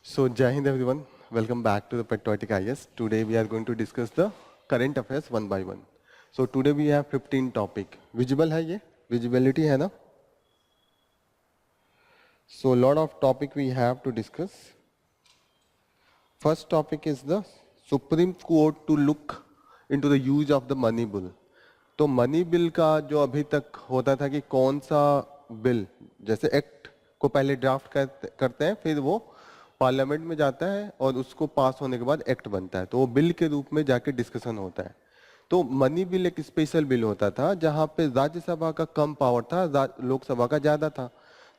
So, Jai Hind everyone, welcome back to the Patriotic IS. Today we are going to discuss the current affairs one by one. So, today we have 15 topic. Visible है ये? Visibility है ना? So, lot of topic we have to discuss. First topic is the Supreme Court to look into the use of the money bill. तो money bill का जो अभी तक होता था कि कौन सा बिल, जैसे एक्ट को पहले ड्राफ्ट करते हैं, फिर वो पार्लियामेंट में जाता है और उसको पास होने के बाद एक्ट बनता है, तो वो बिल के रूप में जाके डिस्कशन होता है। तो मनी बिल एक स्पेशल बिल होता था जहां पे राज्यसभा का कम पावर था, लोकसभा का ज्यादा था।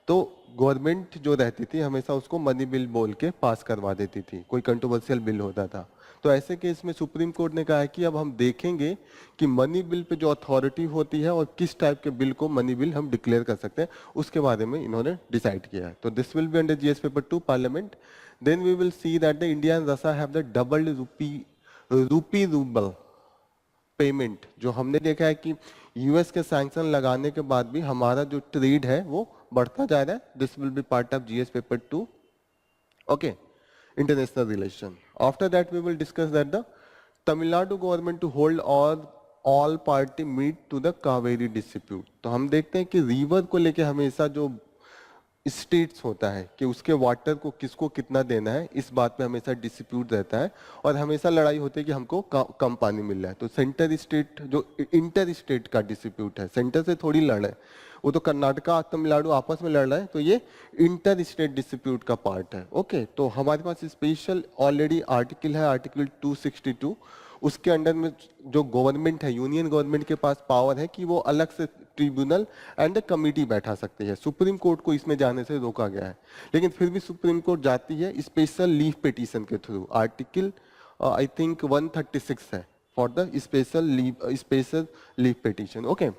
तो गवर्नमेंट जो रहती थी हमेशा उसको मनी बिल बोल के पास करवा देती थी, कोई कंट्रोवर्शियल बिल होता था। तो ऐसे केस में सुप्रीम कोर्ट ने कहा है कि अब हम देखेंगे कि मनी बिल पे जो अथॉरिटी होती है और किस टाइप के बिल को मनी बिल हम डिक्लेयर कर सकते हैं, उसके बारे में इन्होंने डिसाइड किया है। तो this will be under GS paper 2 parliament. Then we will see that the India and Russia have the double rupee rouble payment. जो हमने देखा है कि यूएस के सैंक्शन लगाने के बाद भी हमारा जो ट्रेड है वो बढ़ता जा रहा है। This will be part of GS paper 2। Okay, international relation. After that we will discuss that the Tamil Nadu government to hold all party meet to the Kaveri dispute. तो हम देखते हैं कि रिवर को लेके हमेशा जो स्टेट्स होता है कि उसके वाटर को किसको कितना देना है, इस बात पे हमेशा डिस्प्यूट रहता है और हमेशा लड़ाई होती है कि हमको कम पानी मिल रहा है। तो सेंटर स्टेट जो इंटर स्टेट का डिस्प्यूट है, सेंटर से थोड़ी लड़ रहा है, वो तो कर्नाटका तमिलनाडु आपस में लड़ रहा है, तो ये इंटर स्टेट डिस्प्यूट का पार्ट है। ओके, तो हमारे पास स्पेशल ऑलरेडी आर्टिकल है, आर्टिकल 262। उसके अंडर में जो गवर्नमेंट है, यूनियन गवर्नमेंट के पास पावर है कि वो अलग से ट्रिब्यूनल एंड कमिटी बैठा सकती है। सुप्रीम कोर्ट को इसमें जाने से रोका गया है, लेकिन फिर भी सुप्रीम कोर्ट जाती है स्पेशल लीव पिटीशन के थ्रू। आर्टिकल आई थिंक 136 है for the special leave petition. Okay,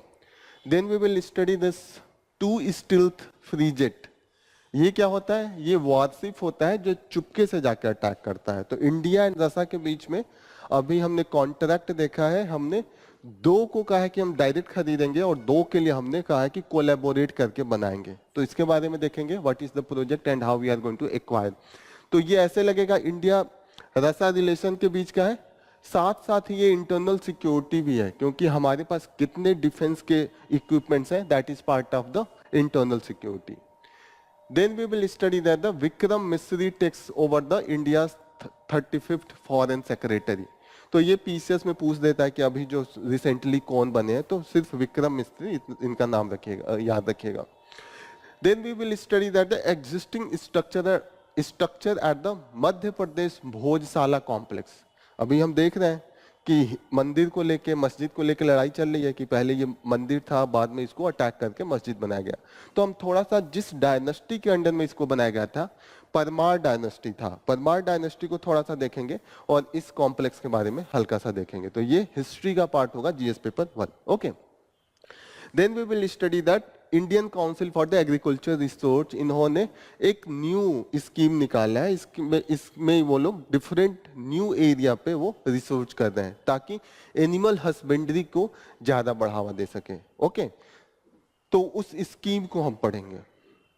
then we will study this to stealth free jet. ये क्या होता है? ये वारशिप होता है जो चुपके से जाकर अटैक करता है। तो इंडिया एंड रशिया के बीच में अभी हमने कॉन्ट्रैक्ट देखा है, हमने दो को कहा है कि हम डायरेक्ट खरीदेंगे और दो के लिए हमने कहा है कि कोलैबोरेट करके बनाएंगे। तो इसके बारे में देखेंगे what is the project and how we are going to acquire. तो ये ऐसे लगेगा इंडिया रशिया रिलेशन के बीच का है, साथ साथ ये इंटरनल सिक्योरिटी भी है, क्योंकि हमारे पास कितने डिफेंस के इक्विपमेंट्स हैं, that is part of the internal security. Then we will study that the Vikram Misri takes over the India's 35th foreign secretary. तो ये पीसीएस में पूछ देता है कि अभी जो रिसेंटली कौन बने हैं, तो सिर्फ विक्रम मिस्त्री इनका नाम रखिएगा, याद रखिएगा। Then we will study that the existing structure at the Madhya Pradesh Bhojshala complex. अभी हम देख रहे हैं कि मंदिर को लेके, मस्जिद को लेके लड़ाई चल रही है कि पहले ये मंदिर था, बाद में इसको अटैक करके मस्जिद बनाया गया। तो हम थोड़ा सा जिस डायनेस्टी के अंडर में इसको बनाया गया था, परमार डायनेस्टी था, परमार डायनेस्टी को थोड़ा सा देखेंगे और इस कॉम्प्लेक्स के बारे में हल्का सा देखेंगे। तो ये हिस्ट्री का पार्ट होगा GS paper 1। Okay, then we will study that Indian council for the agriculture research, इन्होंने एक न्यू स्कीम निकाला है। इसमें वो लोग डिफरेंट न्यू एरिया पे वो रिसर्च कर रहे हैं ताकि एनिमल हस्बेंड्री को ज्यादा बढ़ावा दे सके। ओके, तो उस स्कीम को हम पढ़ेंगे।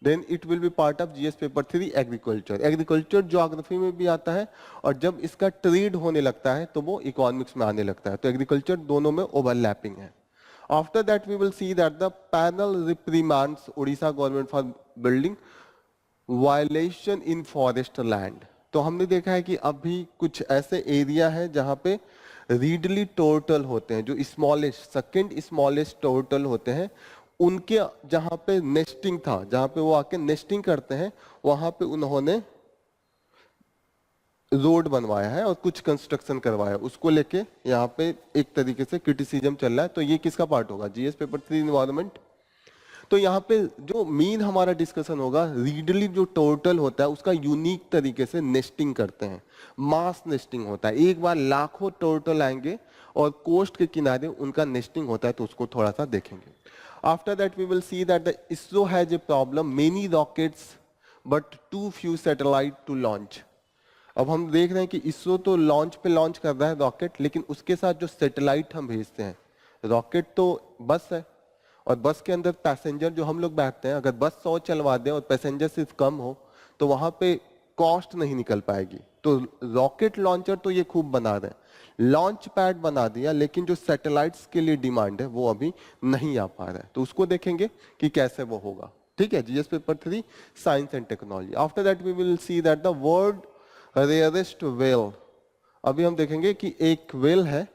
Then it will be part of GS paper 3 agriculture. Agriculture geography में भी आता है और जब इसका ट्रेड होने लगता है तो वो इकोनॉमिक्स में आने लगता है। तो एग्रीकल्चर दोनों में ओवरलैपिंग है। After that we will see that the panel reprimands Odisha government for building violation in forest land। तो हमने देखा है कि अभी कुछ ऐसे एरिया है जहां पे रीडली टोर्टल होते हैं, जो स्मॉलेस्ट, सेकंड स्मॉलेस्ट टोर्टल होते हैं, उनके जहां पे नेस्टिंग था, जहां पे वो आके नेस्टिंग करते हैं, वहां पे उन्होंने रोड बनवाया है और कुछ कंस्ट्रक्शन करवाया, उसको लेके यहाँ पे एक तरीके से क्रिटिसिज्म चल रहा है। तो ये किसका पार्ट होगा? GS paper 3 environment. तो यहाँ पे जो मेन हमारा डिस्कशन होगा, रीडली जो टोटल होता है उसका यूनिक तरीके से नेस्टिंग करते हैं, मास नेस्टिंग होता है। एक बार लाखों टोटल आएंगे और कोस्ट के किनारे उनका नेस्टिंग होता है, तो उसको थोड़ा सा देखेंगे। After that we will see that the ISRO has a problem, many rockets but too few satellite to launch. अब हम देख रहे हैं कि इसरो तो लॉन्च पे लॉन्च कर रहा है रॉकेट, लेकिन उसके साथ जो सैटेलाइट हम भेजते हैं, रॉकेट तो बस है और बस के अंदर पैसेंजर जो हम लोग बैठते हैं, अगर बस 100 चलवा दें और पैसेंजर सिर्फ कम हो, तो वहां पे कॉस्ट नहीं निकल पाएगी। तो रॉकेट लॉन्चर तो ये खूब बना रहे हैं, लॉन्च पैड बना दिया, लेकिन जो सैटेलाइट्स के लिए डिमांड है वो अभी नहीं आ पा रहा है। तो उसको देखेंगे कि कैसे वो होगा। ठीक है, GS paper 3 science and technology. After that we will see that the world rarest whale, अभी हम देखेंगे कि एक व्हेल है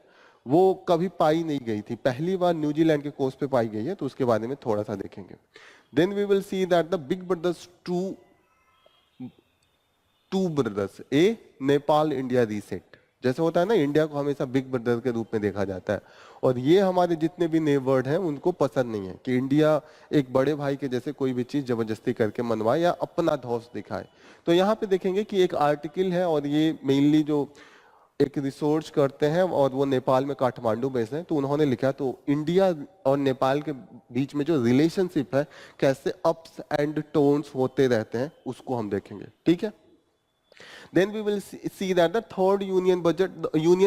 वो कभी पाई नहीं गई थी, पहली बार न्यूजीलैंड के कोस्ट पे पाई गई है, तो उसके बारे में थोड़ा सा देखेंगे। Then we will see that the big brothers to brothers, a Nepal India reset. जैसे होता है ना, इंडिया को हमेशा बिग ब्रदर के रूप में देखा जाता है, और ये हमारे जितने भी नेबर्ड हैं उनको पसंद नहीं है कि इंडिया एक बड़े भाई के जैसे कोई भी चीज जबरदस्ती करके मनवाए या अपना धौस दिखाए। तो यहाँ पे देखेंगे कि एक आर्टिकल है, और ये मेनली जो एक रिसर्च करते हैं और वो नेपाल में काठमांडू बेस्ड है, तो उन्होंने लिखा, तो इंडिया और नेपाल के बीच में जो रिलेशनशिप है, कैसे अप्स एंड टोन्स होते रहते हैं, उसको हम देखेंगे। ठीक है, then we will see that the third union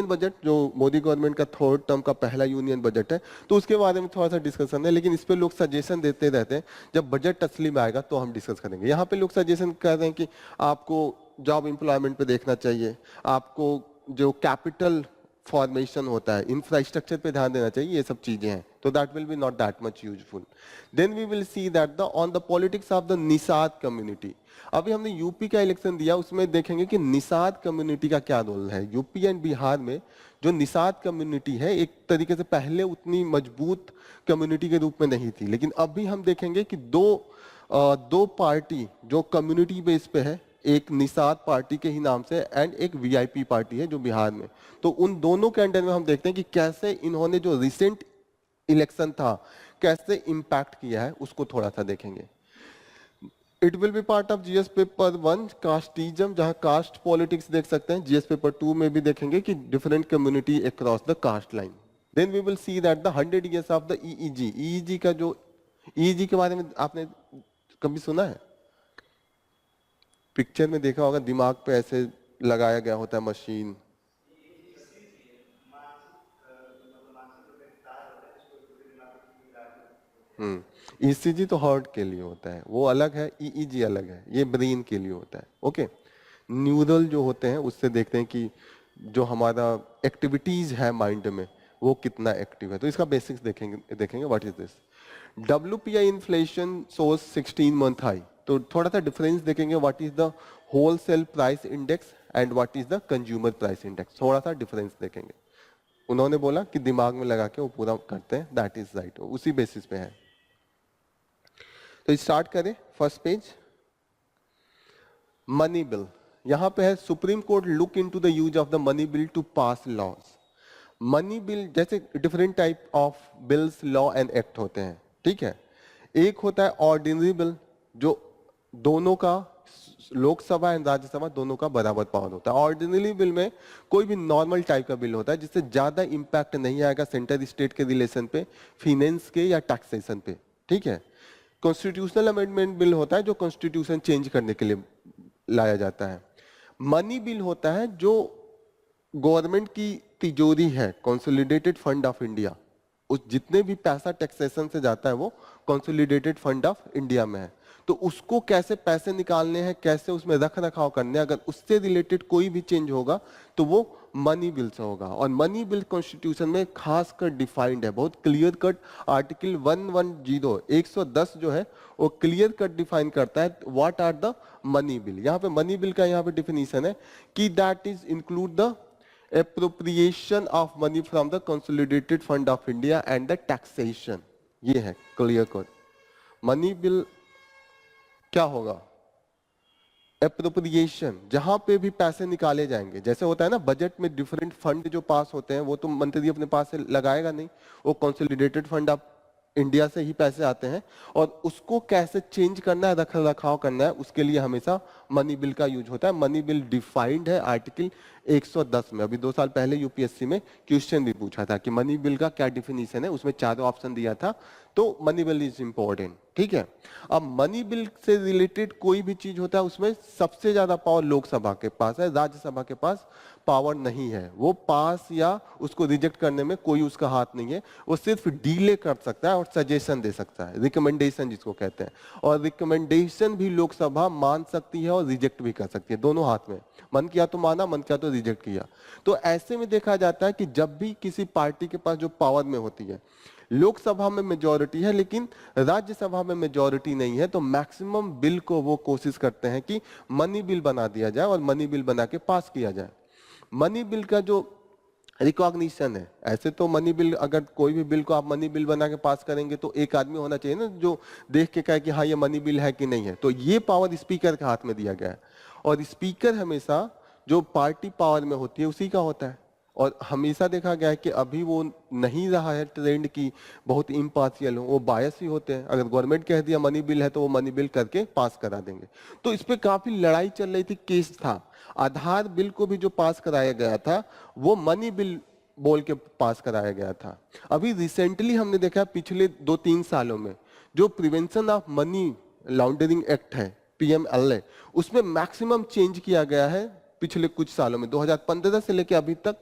budget जो मोदी गवर्नमेंट का थर्ड टर्म का पहला यूनियन बजट है, तो उसके बारे में थोड़ा सा डिस्कशन है, लेकिन इस पे लोग सजेशन देते रहते हैं। जब बजट असली में आएगा तो हम डिस्कस करेंगे। यहाँ पे लोग सजेशन कर रहे हैं कि आपको जॉब एम्प्लॉयमेंट पे देखना चाहिए, आपको जो कैपिटल फॉर्मेशन होता है, इंफ्रास्ट्रक्चर पे ध्यान देना चाहिए, ये सब चीजें हैं। तो that will be not that much useful. Then we will see that the on the politics of the Nishad community. अभी हमने यूपी का इलेक्शन दिया, उसमें देखेंगे कि निषाद कम्युनिटी का क्या रोल है। यूपी एंड बिहार में जो निषाद कम्युनिटी है, एक तरीके से पहले उतनी मजबूत कम्युनिटी के रूप में नहीं थी, लेकिन अभी हम देखेंगे कि दो पार्टी जो कम्युनिटी बेस पे है, एक निषाद पार्टी के ही नाम से एंड एक वीआईपी पार्टी है जो बिहार में, तो उन दोनों के अंडर में हम देखते हैं कि कैसे इन्होंने जो रिसेंट इलेक्शन था कैसे इंपैक्ट किया है, उसको थोड़ा सा देखेंगे। It will be part of GS paper 1 casteism, जहां कास्ट पॉलिटिक्स देख सकते हैं। जीएस पेपर 2 में भी देखेंगे कि different community across the caste line. Then we will see that the 100 years of the EEG. EEG का जो ईईजी के बारे में आपने कभी सुना है? पिक्चर में देखा होगा, दिमाग पे ऐसे लगाया गया होता है मशीन। ईसीजी तो हार्ट के लिए होता है, वो अलग है, ईईजी अलग है, ये ब्रेन के लिए होता है। ओके, न्यूरल जो होते हैं उससे देखते हैं कि जो हमारा एक्टिविटीज है माइंड में वो कितना एक्टिव है। तो इसका बेसिक्स देखेंगे what is this. WPI inflation source 16 month high. तो थोड़ा सा डिफरेंस देखेंगे, what is the wholesale price index and what is the consumer price index. थोड़ा सा डिफरेंस देखेंगे। उन्होंने बोला कि दिमाग में लगा के वो पूरा करते हैं, दैट इज राइट, उसी बेसिस पे है। तो स्टार्ट करें, फर्स्ट पेज, मनी बिल। यहां पे है Supreme Court look into the use of the money bill to pass laws. Money bill जैसे different type of bills, law and act होते हैं। ठीक है, एक होता है ऑर्डिनरी बिल, जो दोनों का, लोकसभा एंड राज्यसभा दोनों का बराबर पावर होता है। ऑर्डिनरी बिल में कोई भी नॉर्मल टाइप का बिल होता है जिससे ज्यादा इंपैक्ट नहीं आएगा सेंटर स्टेट के रिलेशन पे, फिनेंस के या टैक्सेशन पे। ठीक है, कॉन्स्टिट्यूशनल अमेंडमेंट बिल होता है जो कॉन्स्टिट्यूशन चेंज करने के लिए लाया जाता है। मनी बिल होता है जो गवर्नमेंट की तिजोरी है, कंसोलिडेटेड फंड ऑफ इंडिया, उस जितने भी पैसा टैक्सेशन से जाता है वो कंसोलिडेटेड फंड ऑफ इंडिया में है। तो उसको कैसे पैसे निकालने हैं, कैसे उसमें रख रखाव करने हैं, अगर उससे रिलेटेड कोई भी चेंज होगा तो वो मनी बिल से होगा। और मनी बिल कॉन्स्टिट्यूशन में खासकर डिफाइंड है, बहुत क्लियर कट। आर्टिकल 110 110 जो है वो क्लियर कट डिफाइन करता है what are the money bill. यहाँ पे मनी बिल का यहाँ पे डिफिनीशन है कि that is include the appropriation of money from the consolidated fund of India and the taxation। ये है क्लियर कट। मनी बिल क्या होगा? एप्रोप्रिएशन, जहां पे भी पैसे निकाले जाएंगे, जैसे होता है ना बजट में डिफरेंट फंड जो पास होते हैं, वो तो मंत्री अपने पास से लगाएगा नहीं, वो कंसोलिडेटेड फंड ऑफ इंडिया से ही पैसे आते हैं, और उसको कैसे चेंज करना है, रख रखाव करना है, उसके लिए हमेशा मनी बिल का यूज होता है। मनी बिल डिफाइंड है आर्टिकल 110 में। अभी 2 साल पहले यूपीएससी में क्वेश्चन भी पूछा था कि मनी बिल का क्या डिफिनीशन है, उसमें चारों ऑप्शन दिया था, तो मनी बिल इज इंपॉर्टेंट, ठीक है। अब मनी बिल से रिलेटेड कोई भी चीज होता है उसमें सबसे ज्यादा पावर लोकसभा के पास है, राज्यसभा के पास पावर नहीं है। वो पास या उसको रिजेक्ट करने में कोई उसका हाथ नहीं है, वो सिर्फ डीले कर सकता है और सजेशन दे सकता है, रिकमेंडेशन जिसको कहते हैं। और रिकमेंडेशन भी लोकसभा मान सकती है और रिजेक्ट भी कर सकती है, दोनों हाथ में। मन किया तो माना, मन किया तो रिजेक्ट किया। तो ऐसे में देखा जाता है कि जब भी किसी पार्टी के पास जो पावर में होती है, लोकसभा में मेजॉरिटी है लेकिन राज्यसभा में मेजॉरिटी नहीं है, तो मैक्सिमम बिल को वो कोशिश करते हैं कि मनी बिल बना दिया जाए और मनी बिल बना के पास किया जाए। मनी बिल का जो रिकॉग्निशन है, ऐसे तो मनी बिल, अगर कोई भी बिल को आप मनी बिल बना के पास करेंगे तो एक आदमी होना चाहिए ना जो देख के कहे कि हाँ ये मनी बिल है कि नहीं है। तो ये पावर स्पीकर के हाथ में दिया गया है, और स्पीकर हमेशा जो पार्टी पावर में होती है उसी का होता है। और हमेशा देखा गया है कि अभी वो नहीं रहा है ट्रेंड की बहुत इम्पार्शियल हो, वो बायस ही होते हैं। अगर गवर्नमेंट कह दिया मनी बिल है तो वो मनी बिल करके पास करा देंगे। तो इस पे काफी लड़ाई चल रही थी, केस था। आधार बिल को भी जो पास कराया गया था वो मनी बिल बोल के पास कराया गया था। अभी रिसेंटली हमने देखा पिछले 2-3 सालों में जो prevention of money laundering act है, PMLA, उसमें मैक्सिमम चेंज किया गया है पिछले कुछ सालों में। 2015 से लेकर अभी तक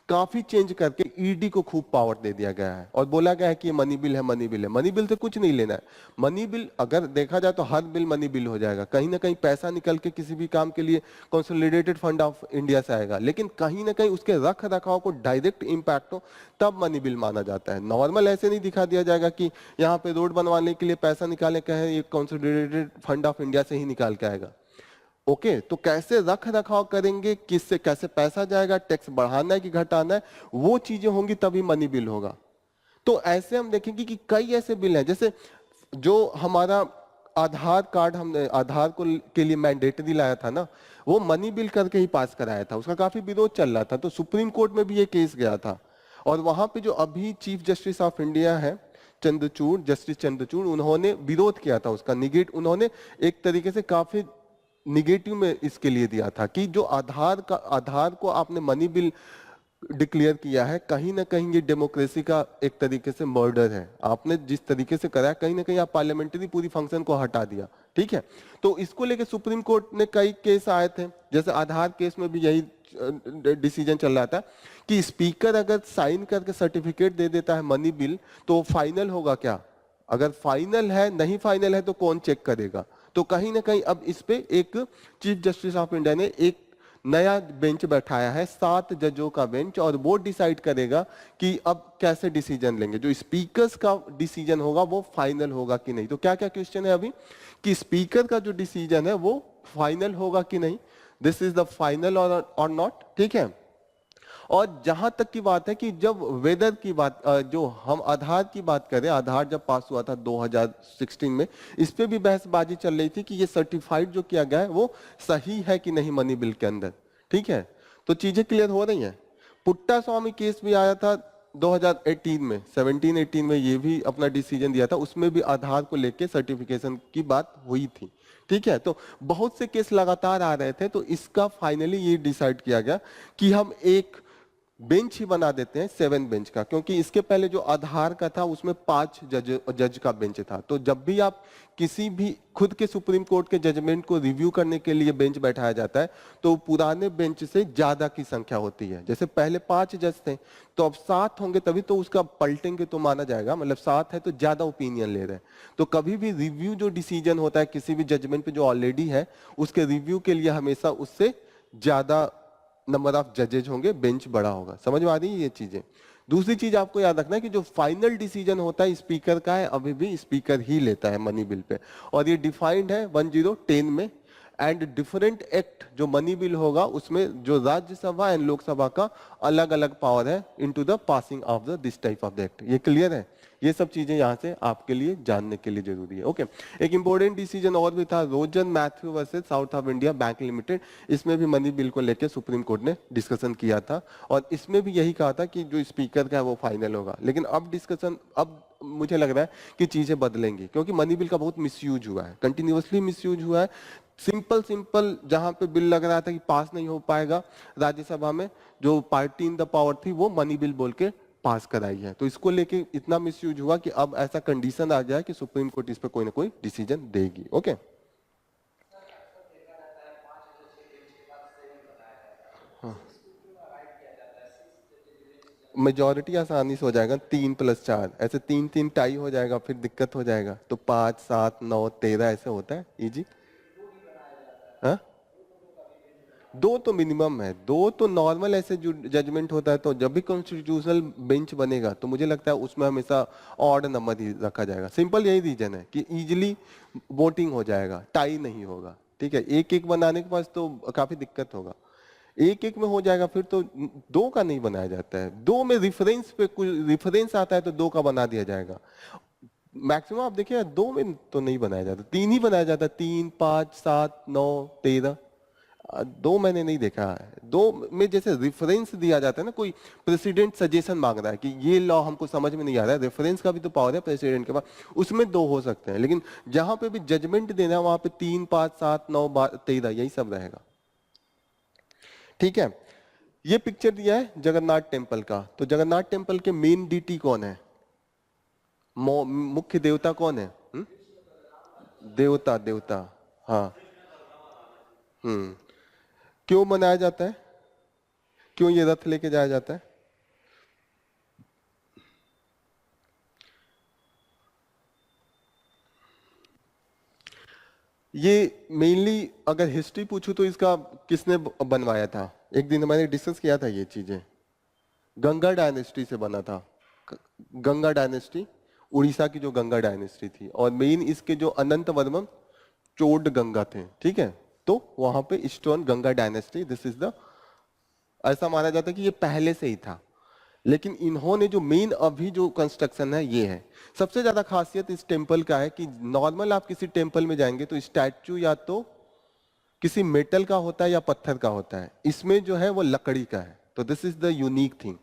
काफी चेंज करके ईडी को खूब पावर दे दिया गया है और बोला गया है कि ये मनी बिल है, मनी बिल है। मनी बिल से कुछ नहीं लेना है। मनी बिल अगर देखा जाए तो हर बिल मनी बिल हो जाएगा, कहीं ना कहीं पैसा निकल के किसी भी काम के लिए कंसोलिडेटेड फंड ऑफ इंडिया से आएगा, लेकिन कहीं ना कहीं उसके रख रखाव को डायरेक्ट इम्पैक्ट हो तब मनी बिल माना जाता है। नॉर्मल ऐसे नहीं दिखा दिया जाएगा कि यहाँ पे रोड बनवाने के लिए पैसा निकालने का है, ये कंसोलिडेटेड फंड ऑफ इंडिया से ही निकाल के आएगा। ओके, तो कैसे रख रखाव करेंगे, किससे कैसे पैसा जाएगा, टैक्स बढ़ाना है कि घटाना है, वो चीजें होंगी तभी मनी बिल होगा। तो ऐसे हम देखेंगे कि कई ऐसे बिल हैं, जैसे जो हमारा आधार कार्ड हमने आधार को के लिए मैंडेटरी लाया था ना, वो मनी बिल करके ही पास कराया था। उसका काफी विरोध चल रहा था, तो सुप्रीम कोर्ट में भी ये केस गया था। और वहां पे जो अभी चीफ जस्टिस ऑफ इंडिया है चंद्रचूड़, जस्टिस चंद्रचूड़, उन्होंने विरोध किया था उसका, निगेट उन्होंने एक तरीके से काफी निगेटिव में इसके लिए दिया था कि जो आधार को आपने मनी बिल डिक्लेयर किया है, कहीं ना कहीं ये डेमोक्रेसी का एक तरीके से मर्डर है। आपने जिस तरीके से करा, कहीं ना कहीं आप पार्लियामेंट्री पूरी फंक्शन को हटा दिया, ठीक है। तो इसको लेके सुप्रीम कोर्ट ने कई केस आए थे, जैसे आधार केस में भी यही डिसीजन चल रहा था कि स्पीकर अगर साइन करके सर्टिफिकेट दे देता है मनी बिल तो फाइनल होगा क्या? अगर फाइनल है, नहीं फाइनल है तो कौन चेक करेगा? तो कहीं ना कहीं अब इस पे एक चीफ जस्टिस ऑफ इंडिया ने एक नया बेंच बैठाया है, 7 जजों का बेंच, और वो डिसाइड करेगा कि अब कैसे डिसीजन लेंगे। जो स्पीकर्स का डिसीजन होगा वो फाइनल होगा कि नहीं। तो क्या क्या क्वेश्चन है अभी कि स्पीकर का जो डिसीजन है वो फाइनल होगा कि नहीं, दिस इज द फाइनल और नॉट, ठीक है। और जहां तक की बात है कि जब वेदर की बात, जो हम आधार की बात करें, आधार जब पास हुआ था 2016 में, इस पे भी बहसबाजी चल रही थी कि ये सर्टिफाइड जो किया गया है वो सही है कि नहीं मनी बिल के अंदर, ठीक है। तो चीजें क्लियर हो रही हैं। पुट्टा स्वामी केस भी आया था 2018 में, 17-18 में, ये भी अपना डिसीजन दिया था, उसमें भी आधार को लेके सर्टिफिकेशन की बात हुई थी, ठीक है। तो बहुत से केस लगातार आ रहे थे, तो इसका फाइनली ये डिसाइड किया गया कि हम एक बेंच ही बना देते हैं, 7 बेंच का, क्योंकि इसके पहले जो आधार का था उसमें 5 जज का बेंच था। तो जब भी आप किसी भी खुद के सुप्रीम कोर्ट के जजमेंट को रिव्यू करने के लिए बेंच बैठाया जाता है तो पुराने बेंच से ज्यादा की संख्या होती है। जैसे पहले 5 जज थे तो अब 7 होंगे, तभी तो उसका पलटेंगे तो माना जाएगा, मतलब 7 है तो ज्यादा ओपिनियन ले रहे हैं। तो कभी भी रिव्यू जो डिसीजन होता है किसी भी जजमेंट पे जो ऑलरेडी है, उसके रिव्यू के लिए हमेशा उससे ज्यादा नंबर ऑफ जजेज होंगे, बेंच बड़ा होगा। समझ में आ रही है ये चीजें। दूसरी चीज आपको याद रखना है कि जो फाइनल डिसीजन होता है स्पीकर का है, अभी भी स्पीकर ही लेता है मनी बिल पे, और ये डिफाइंड है 1010 में। एंड डिफरेंट एक्ट जो मनी बिल होगा उसमें जो राज्यसभा एंड लोकसभा का अलग अलग पावर है into the passing of the this type of the act. ये क्लियर है? ये सब चीजें यहाँ से आपके लिए जानने के लिए जरूरी है। ओके, एक इंपॉर्टेंट डिसीजन और भी था, Rojer Mathew versus South of India bank limited. इसमें भी मनी बिल को लेकर सुप्रीम कोर्ट ने डिस्कशन किया था, और इसमें भी यही कहा था कि जो स्पीकर का है वो फाइनल होगा। लेकिन अब डिस्कशन, अब मुझे लग रहा है कि चीजें बदलेंगी, क्योंकि मनी बिल का बहुत मिसयूज हुआ है, कंटिन्यूअसली मिसयूज हुआ है। सिंपल जहां पे बिल लग रहा था कि पास नहीं हो पाएगा राज्यसभा में, जो पार्टी इन द पावर थी वो मनी बिल बोल के पास कराई है। तो इसको लेके इतना मिसयूज हुआ कि अब ऐसा कंडीशन आ गया है कि सुप्रीम कोर्ट इस पर कोई ना कोई डिसीजन देगी। ओके, मेजोरिटी आसानी से हो जाएगा, 3+4 ऐसे 3-3 टाई हो जाएगा, फिर दिक्कत हो जाएगा। तो 5, 7, 9, 13 ऐसे होता है इजी। हाँ, 2 तो मिनिमम है, 2 तो नॉर्मल ऐसे जो जजमेंट होता है। तो जब भी कॉन्स्टिट्यूशनल बेंच बनेगा तो मुझे लगता है उसमें हमेशा ऑड नंबर ही रखा जाएगा। सिंपल यही रीजन है कि इजीली वोटिंग हो जाएगा, टाई नहीं होगा। ठीक है, एक एक बनाने के पास तो काफी दिक्कत होगा। एक एक में हो जाएगा, फिर तो 2 का नहीं बनाया जाता है। 2 में रेफरेंस पे कुछ रेफरेंस आता है तो 2 का बना दिया जाएगा। मैक्सिमम आप देखिए 2 में तो नहीं बनाया जाता, 3 ही बनाया जाता है। 3, 5, 7, 9, 13। 2 मैंने नहीं देखा है। 2 में जैसे रेफरेंस दिया जाता है ना, कोई प्रेसिडेंट सजेशन मांग रहा है कि ये लॉ हमको समझ में नहीं आ रहा है, रेफरेंस का भी तो पावर है प्रेसिडेंट के पास, उसमें 2 हो सकते हैं। लेकिन जहां पे भी जजमेंट देना है वहां पे 3, 5, 7, 9, 13 यही सब रहेगा। ठीक है, ये पिक्चर दिया है जगन्नाथ टेम्पल का। तो जगन्नाथ टेम्पल के मेन डीटी कौन है, मुख्य देवता कौन है? देवता, देवता। हाँ। हम्म। क्यों मनाया जाता है, क्यों ये रथ लेके जाया जाता है? ये मेनली अगर हिस्ट्री पूछूं तो इसका किसने बनवाया था, एक दिन मैंने डिस्कस किया था ये चीजें। गंगा डायनेस्टी से बना था। गंगा डायनेस्टी, उड़ीसा की जो गंगा डायनेस्टी थी, और मेन इसके जो अनंत वर्मन चोड गंगा थे। ठीक है, तो वहां पे stone Ganga dynasty, this is the, ऐसा माना जाता है कि ये पहले से ही था। लेकिन इन्होंने जो मेन अभी जो कंस्ट्रक्शन है ये है। सबसे ज्यादा खासियत इस टेम्पल का है कि नॉर्मल आप किसी टेम्पल में जाएंगे तो स्टैचू या तो किसी मेटल का होता है या पत्थर का होता है, इसमें जो है वो लकड़ी का है। तो this is the unique thing.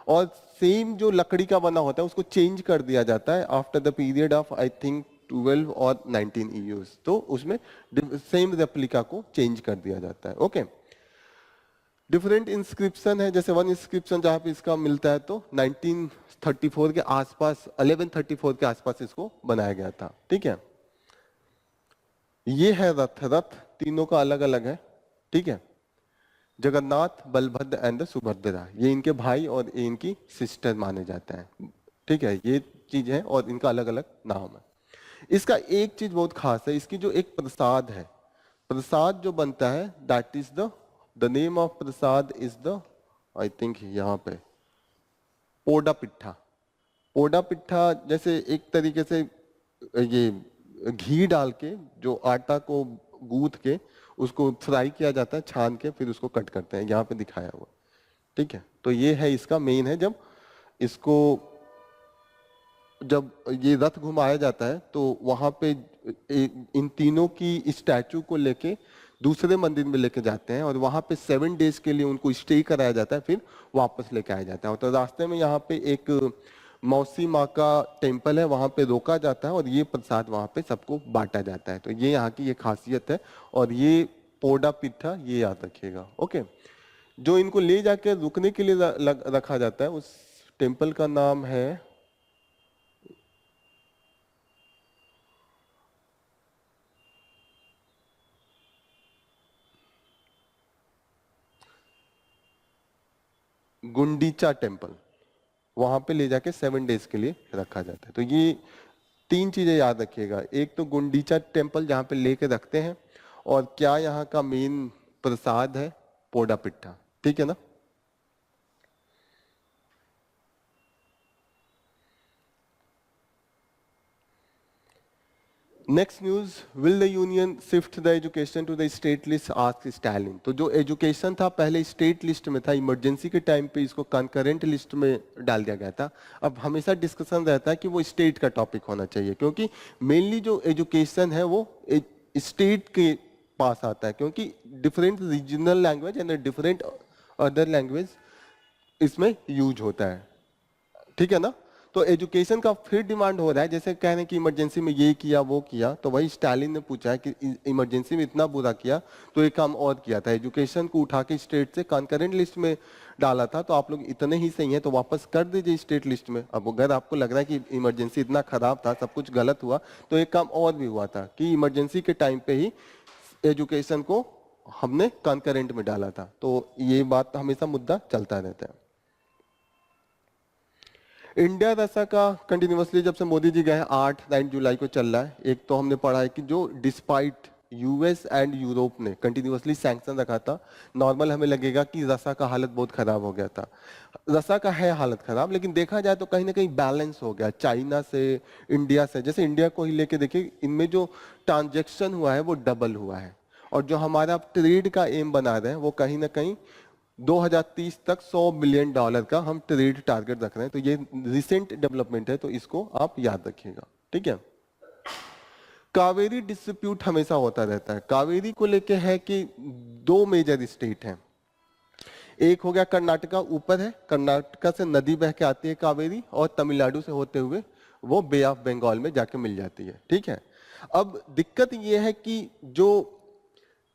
और सेम जो लकड़ी का बना होता है उसको चेंज कर दिया जाता है after the period of I think 12 और 19 ईयर्स। तो उसमें सेम रेप्लिका को चेंज कर दिया जाता है। ओके, डिफरेंट इंस्क्रिप्शन है। जैसे वन इंस्क्रिप्शन जहां पे इसका मिलता है तो 1934 के आसपास, 1134 के आसपास इसको बनाया गया था। ठीक है, ये है रथ। रथ तीनों का अलग अलग है। ठीक है, जगन्नाथ, बलभद्र एंड सुभद्रा, ये इनके भाई और ये इनकी सिस्टर माने जाते हैं। ठीक है, ये चीज है और इनका अलग अलग नाम है। इसका एक चीज बहुत खास है, इसकी जो एक प्रसाद है, प्रसाद जो बनता है that is the name of Prasad is the, I think यहाँ पे पोडा पिट्ठा। पोडा पिट्ठा जैसे एक तरीके से ये घी डाल के जो आटा को गूंथ के उसको फ्राई किया जाता है, छान के फिर उसको कट करते हैं, यहाँ पे दिखाया हुआ। ठीक है, तो ये है इसका मेन है। जब इसको, जब ये रथ घुमाया जाता है तो वहां पे इन तीनों की स्टैचू को लेके दूसरे मंदिर में लेके जाते हैं और वहां पे 7 डेज के लिए उनको स्टे कराया जाता है, फिर वापस लेके आया जाता है। तो रास्ते में यहाँ पे एक मौसी माँ का टेम्पल है, वहां पे रोका जाता है और ये प्रसाद वहां पे सबको बांटा जाता है। तो ये यहाँ की ये खासियत है। और ये पोडा पिट्ठा ये याद रखिएगा। ओके, जो इनको ले जाके रुकने के लिए रखा जाता है उस टेम्पल का नाम है गुंडीचा टेम्पल। वहां पे ले जाके 7 डेज के लिए रखा जाता है। तो ये 3 चीजें याद रखिएगा, एक तो गुंडीचा टेम्पल जहाँ पे लेके रखते हैं, और क्या यहाँ का मेन प्रसाद है, पोडा पिट्ठा। ठीक है ना? Next news, will the union shift the education to the state list, ask Stalin. तो जो एजुकेशन था पहले स्टेट लिस्ट में था, इमरजेंसी के टाइम पे इसको कंकरेंट लिस्ट में डाल दिया गया था। अब हमेशा डिस्कशन रहता है कि वो स्टेट का टॉपिक होना चाहिए, क्योंकि मेनली जो एजुकेशन है वो स्टेट के पास आता है, क्योंकि different regional language and different other language इसमें यूज होता है। ठीक है ना? तो एजुकेशन का फिर डिमांड हो रहा है, जैसे कह रहे हैं कि इमरजेंसी में ये किया वो किया, तो वही स्टालिन ने पूछा है कि इमरजेंसी में इतना बुरा किया तो एक काम और किया था, एजुकेशन को उठा के स्टेट से कॉन्करेंट लिस्ट में डाला था, तो आप लोग इतने ही सही हैं तो वापस कर दीजिए स्टेट लिस्ट में। अब अगर आपको लग रहा है कि इमरजेंसी इतना खराब था, सब कुछ गलत हुआ, तो एक काम और भी हुआ था कि इमरजेंसी के टाइम पे ही एजुकेशन को हमने कॉन्करेंट में डाला था। तो ये बात हमेशा मुद्दा चलता रहता है। इंडिया दशा का कंटिन्यूअसली जब से मोदी जी गए 8-9 जुलाई को चल रहा है। एक तो हमने पढ़ा है कि जो डिस्पाइट यूएस एंड यूरोप ने कंटिन्यूअसली सैंक्शन रखा था, नॉर्मल हमें लगेगा कि रसा का हालत बहुत खराब हो गया था। रसा का है हालत खराब, लेकिन देखा जाए तो कहीं ना कहीं बैलेंस हो गया चाइना से, इंडिया से। जैसे इंडिया को ही लेके देखिए, इनमें जो ट्रांजेक्शन हुआ है वो डबल हुआ है, और जो हमारा ट्रेड का एम बना रहे हैं वो कहीं ना कहीं 2030 तक $100 बिलियन का हम ट्रेड टारगेट रख रहे हैं। तो ये रिसेंट डेवलपमेंट है, तो इसको आप याद रखिएगा, ठीक है। कावेरी डिस्प्यूट हमेशा होता रहता है। कावेरी को लेके है कि दो मेजर स्टेट हैं, एक हो गया कर्नाटका ऊपर है, कर्नाटका से नदी बह के आती है कावेरी, और तमिलनाडु से होते हुए वो बे ऑफ बंगाल में जाके मिल जाती है, ठीक है। अब दिक्कत ये है कि जो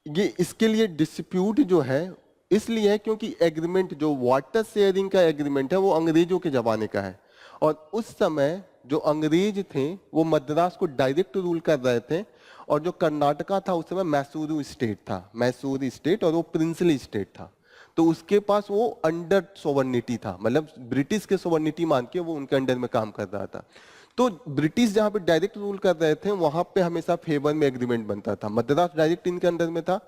ये इसके लिए डिस्प्यूट जो है इसलिए है क्योंकि एग्रीमेंट, जो वाटर शेयरिंग का एग्रीमेंट है, वो अंग्रेजों के जमाने का है, और उस समय जो अंग्रेज थे वो मद्रास को डायरेक्ट रूल कर रहे थे, और जो कर्नाटका था उस समय मैसूरू स्टेट था, मैसूर स्टेट, और वो प्रिंसली स्टेट था। तो उसके पास वो अंडर सोवर्निटी था, मतलब ब्रिटिश के सोवर्निटी मान के वो उनके अंडर में काम कर रहा था। तो ब्रिटिश जहां पे डायरेक्ट रूल कर रहे थे वहां पे हमेशा फेवर में एग्रीमेंट बनता था। मद्रास डायरेक्ट इनके अंडर में था,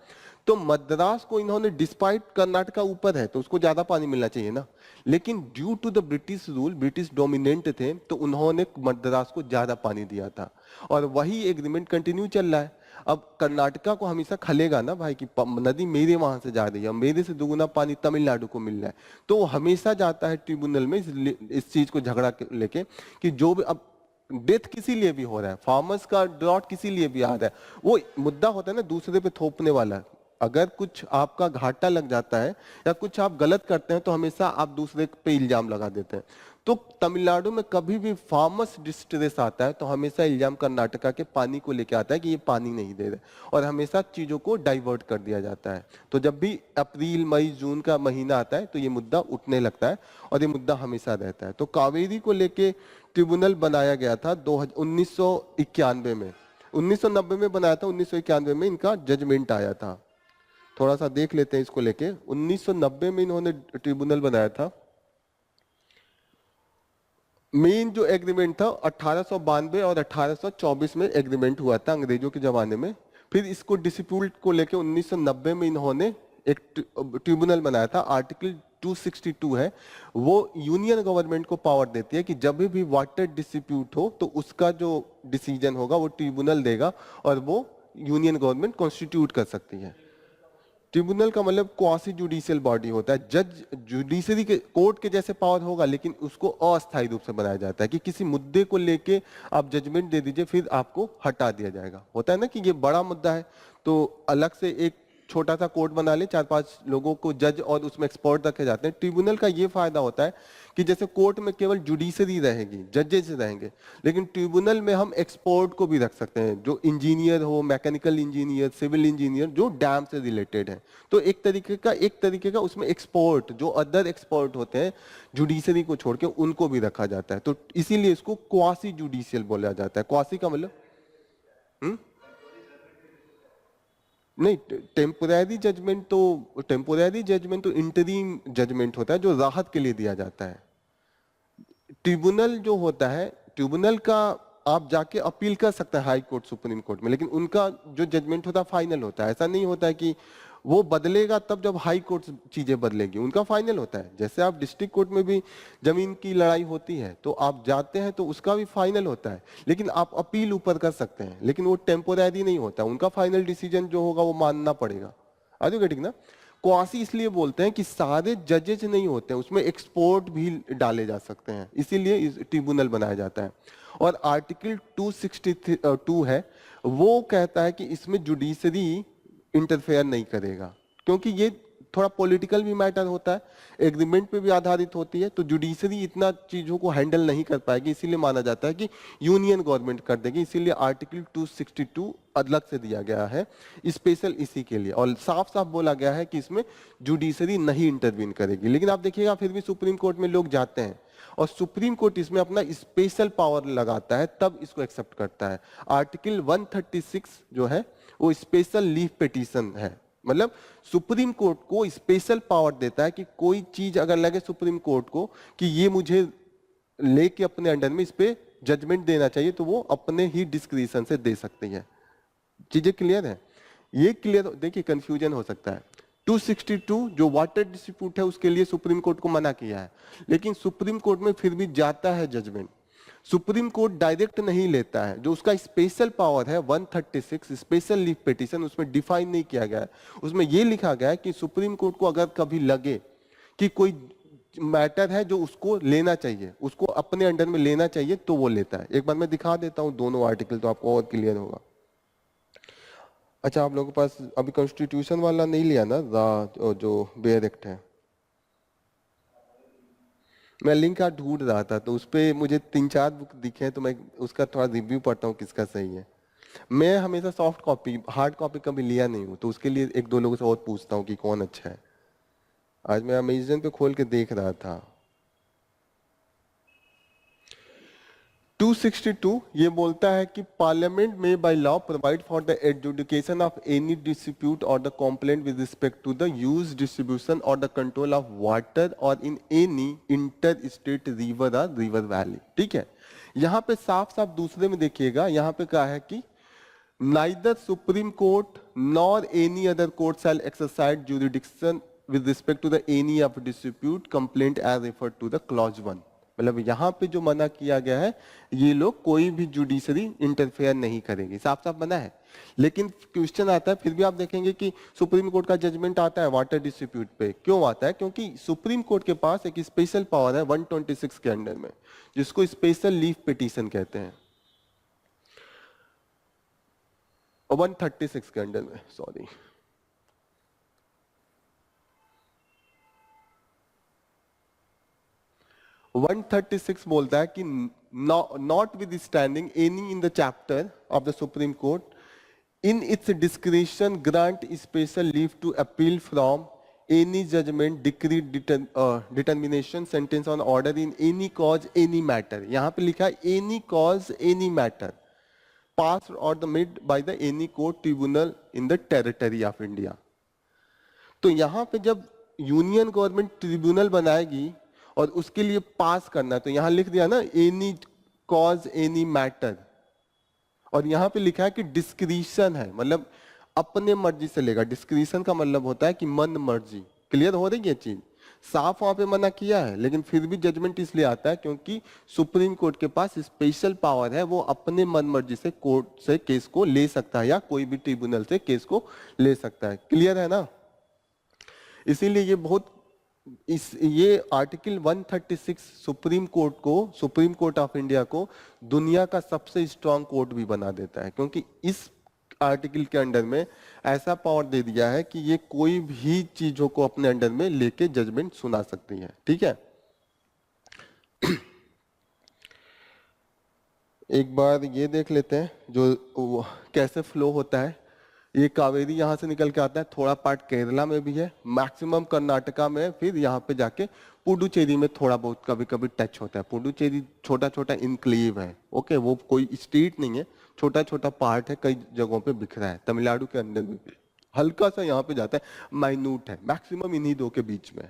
तो मद्रास को इन्होंने, डिस्पाइट कर्नाटका ऊपर है तो उसको ज्यादा पानी मिलना चाहिए ना, लेकिन due to the British rule, British dominant थे, तो उन्होंने मद्रास को ज्यादा पानी दिया था, और वही एग्रीमेंट कंटिन्यू चल रहा है। अब कर्नाटका को हमेशा खलेगा ना भाई कि नदी मेरे वहां से जा रही है, मेरे से दुगुना पानी तमिलनाडु को मिल रहा है, तो वो हमेशा जाता है ट्रिब्यूनल में इस चीज को झगड़ा लेके कि जो भी, अब डेथ किसी लिए भी हो रहा है, फार्मर्स का ड्रॉट किसी लिए भी आ रहा है, वो मुद्दा होता है ना दूसरे पे थोपने वाला। अगर कुछ आपका घाटा लग जाता है या कुछ आप गलत करते हैं तो हमेशा आप दूसरे पे इल्जाम लगा देते हैं। तो तमिलनाडु में कभी भी फार्मर्स डिस्ट्रेस आता है तो हमेशा इल्जाम कर्नाटका के पानी को लेके आता है कि ये पानी नहीं दे रहे, और हमेशा चीजों को डाइवर्ट कर दिया जाता है। तो जब भी अप्रैल मई जून का महीना आता है तो ये मुद्दा उठने लगता है, और ये मुद्दा हमेशा रहता है। तो कावेरी को लेके ट्रिब्यूनल बनाया गया था 1991 में, 1990 में बनाया था, 1991 में इनका जजमेंट आया था। थोड़ा सा देख लेते हैं इसको लेके। 1990 में इन्होंने ट्रिब्यूनल बनाया था। मेन जो एग्रीमेंट था 1892 और 1824 में एग्रीमेंट हुआ था अंग्रेजों के जमाने में। फिर इसको डिस्प्यूट को लेके 1990 में इन्होंने एक ट्रिब्यूनल बनाया था। आर्टिकल 262 है, वो यूनियन गवर्नमेंट को पावर देती है कि जब भी वाटर डिस्प्यूट हो तो उसका जो डिसीजन होगा वो ट्रिब्यूनल देगा, और वो यूनियन गवर्नमेंट कॉन्स्टिट्यूट कर सकती है। ट्रिब्यूनल का मतलब क्वासी जुडिशियल बॉडी होता है। जज जुडिशरी के कोर्ट के जैसे पावर होगा, लेकिन उसको अस्थायी रूप से बनाया जाता है कि किसी मुद्दे को लेके आप जजमेंट दे दीजिए, फिर आपको हटा दिया जाएगा। होता है ना कि ये बड़ा मुद्दा है तो अलग से एक छोटा सा कोर्ट बना ले, 4-5 लोगों को जज और उसमें एक्सपर्ट रखे जाते हैं। ट्रिब्यूनल का ये फायदा होता है कि जैसे कोर्ट में केवल जुडिशरी रहेगी, जजेस रहेंगे, लेकिन ट्रिब्यूनल में हम एक्सपर्ट को भी रख सकते हैं, जो इंजीनियर हो, मैकेनिकल इंजीनियर, सिविल इंजीनियर, जो डैम से रिलेटेड है। तो एक तरीके का उसमें एक्सपर्ट, जो अदर एक्सपर्ट होते हैं जुडिशरी को छोड़ के, उनको भी रखा जाता है। तो इसीलिए इसको क्वासी जुडिशियल बोला जाता है। क्वासी का मतलब नहीं, टेम्पोररी जजमेंट तो इंटरिम जजमेंट होता है जो राहत के लिए दिया जाता है। ट्रिब्यूनल जो होता है, ट्रिब्यूनल का आप जाके अपील कर सकते हैं हाई कोर्ट, सुप्रीम कोर्ट में, लेकिन उनका जो जजमेंट होता है फाइनल होता है। ऐसा नहीं होता है कि वो बदलेगा तब जब हाई कोर्ट चीजें बदलेगी, उनका फाइनल होता है। जैसे आप डिस्ट्रिक्ट कोर्ट में भी जमीन की लड़ाई होती है तो आप जाते हैं तो उसका भी फाइनल होता है, लेकिन आप अपील ऊपर कर सकते हैं, लेकिन वो टेम्पोररी नहीं होता, उनका फाइनल डिसीजन जो होगा वो मानना पड़ेगा। आर यू गेटिंग ना? क्वासी इसलिए बोलते हैं कि सारे जजेज नहीं होते हैं, उसमें एक्सपोर्ट भी डाले जा सकते हैं, इसीलिए ट्रिब्यूनल बनाया जाता है। और आर्टिकल 262 है, वो कहता है कि इसमें जुडिशरी इंटरफेयर नहीं करेगा, क्योंकि ये थोड़ा पॉलिटिकल भी मैटर होता है, एग्रीमेंट पे भी आधारित होती है, तो जुडिशरी इतना चीजों को हैंडल नहीं कर पाएगी, इसीलिए माना जाता है कि यूनियन गवर्नमेंट कर देगी। इसीलिए आर्टिकल 262 अलग से दिया गया है स्पेशल इसी के लिए, और साफ साफ बोला गया है कि इसमें जुडिशरी नहीं इंटरवीन करेगी। लेकिन आप देखिएगा फिर भी सुप्रीम कोर्ट में लोग जाते हैं और सुप्रीम कोर्ट इसमें अपना स्पेशल पावर लगाता है, तब इसको एक्सेप्ट करता है। आर्टिकल 136 जो है वो स्पेशल लीव पिटीशन है, मतलब सुप्रीम कोर्ट को स्पेशल पावर देता है कि कोई चीज अगर लगे सुप्रीम कोर्ट को कि ये मुझे लेके अपने अंडर में इस पे जजमेंट देना चाहिए, तो वो अपने ही डिस्क्रिशन से दे सकती है। चीजें क्लियर है? ये क्लियर, देखिए कंफ्यूजन हो सकता है। 262 जो वाटर डिस्प्यूट है उसके लिए सुप्रीम कोर्ट को मना किया है, लेकिन सुप्रीम कोर्ट में फिर भी जाता है जजमेंट। सुप्रीम कोर्ट डायरेक्ट नहीं लेता है, जो उसका स्पेशल पावर है 136 स्पेशल लीव पिटीशन, उसमें डिफाइन नहीं किया गया है। उसमें यह लिखा गया है कि सुप्रीम कोर्ट को अगर कभी लगे कि कोई मैटर है जो उसको लेना चाहिए, उसको अपने अंडर में लेना चाहिए, तो वो लेता है। एक बार मैं दिखा देता हूं दोनों आर्टिकल, तो आपको और क्लियर होगा। अच्छा, आप लोगों के पास अभी कॉन्स्टिट्यूशन वाला नहीं लिया ना, जो बेयर एक्ट है? मैं लिंक आज ढूंढ रहा था, तो उस पर मुझे 3-4 बुक दिखे, तो मैं उसका थोड़ा रिव्यू पढ़ता हूँ किसका सही है। मैं हमेशा सॉफ्ट कॉपी, हार्ड कॉपी कभी लिया नहीं हूँ, तो उसके लिए 1-2 लोगों से और पूछता हूँ कि कौन अच्छा है। आज मैं अमेजन पे खोल के देख रहा था। 262 ये बोलता है कि पार्लियामेंट में by law provide for the adjudication of any dispute और the complaint with respect to the use, distribution और द कंट्रोल ऑफ वाटर और in any interstate river और रिवर वैली। ठीक है, यहाँ पे साफ साफ दूसरे में देखिएगा, यहाँ पे कहा है कि neither supreme court nor any other court shall exercise jurisdiction with respect to the any of dispute complaint as referred to the clause 1। मतलब यहाँ पे जो मना किया गया है, ये लोग कोई भी जुडिशरी इंटरफेयर नहीं करेगी, साफ साफ मना है। लेकिन क्वेश्चन आता है, फिर भी आप देखेंगे कि सुप्रीम कोर्ट का जजमेंट आता है वाटर डिस्प्यूट पे। क्यों आता है? क्योंकि सुप्रीम कोर्ट के पास एक स्पेशल पावर है 126 के अंडर में, जिसको स्पेशल लीव पिटीशन कहते हैं, 136 के अंडर में, सॉरी। 136 बोलता है कि notwithstanding any in the chapter of the supreme court in its discretion grant special leave to appeal from any judgment, decree, determination, sentence on order in any cause any matter. यहां पे लिखा है any cause any matter passed और the made by the any court tribunal in the territory of India. तो यहां पे जब union government tribunal बनाएगी और उसके लिए पास करना है, तो यहां लिख दिया ना एनी कॉज एनी मैटर, और यहां पे लिखा है कि डिस्क्रिशन है, मतलब अपने मर्जी से लेगा। डिस्क्रिशन का मतलब होता है कि मन मर्जी। क्लियर हो रही है चीज? साफ वहां पे मना किया है, लेकिन फिर भी जजमेंट इसलिए आता है क्योंकि सुप्रीम कोर्ट के पास स्पेशल पावर है, वो अपने मन मर्जी से कोर्ट से केस को ले सकता है या कोई भी ट्रिब्यूनल से केस को ले सकता है। क्लियर है ना? इसीलिए ये बहुत ये आर्टिकल 136 सुप्रीम कोर्ट को, सुप्रीम कोर्ट ऑफ इंडिया को दुनिया का सबसे स्ट्रांग कोर्ट भी बना देता है, क्योंकि इस आर्टिकल के अंडर में ऐसा पावर दे दिया है कि ये कोई भी चीजों को अपने अंडर में लेके जजमेंट सुना सकती है। ठीक है, एक बार ये देख लेते हैं जो कैसे फ्लो होता है। ये कावेरी यहाँ से निकल के आता है, थोड़ा पार्ट केरला में भी है, मैक्सिमम कर्नाटका में, फिर यहाँ पे जाके पुडुचेरी में थोड़ा बहुत कभी कभी टच होता है। पुडुचेरी छोटा छोटा इनक्लेव है, ओके, वो कोई स्टेट नहीं है, छोटा छोटा पार्ट है, कई जगहों पे बिखरा है। तमिलनाडु के अंदर भी हल्का सा यहाँ पे जाता है, माइन्यूट है, मैक्सिमम इन्हीं दो के बीच में।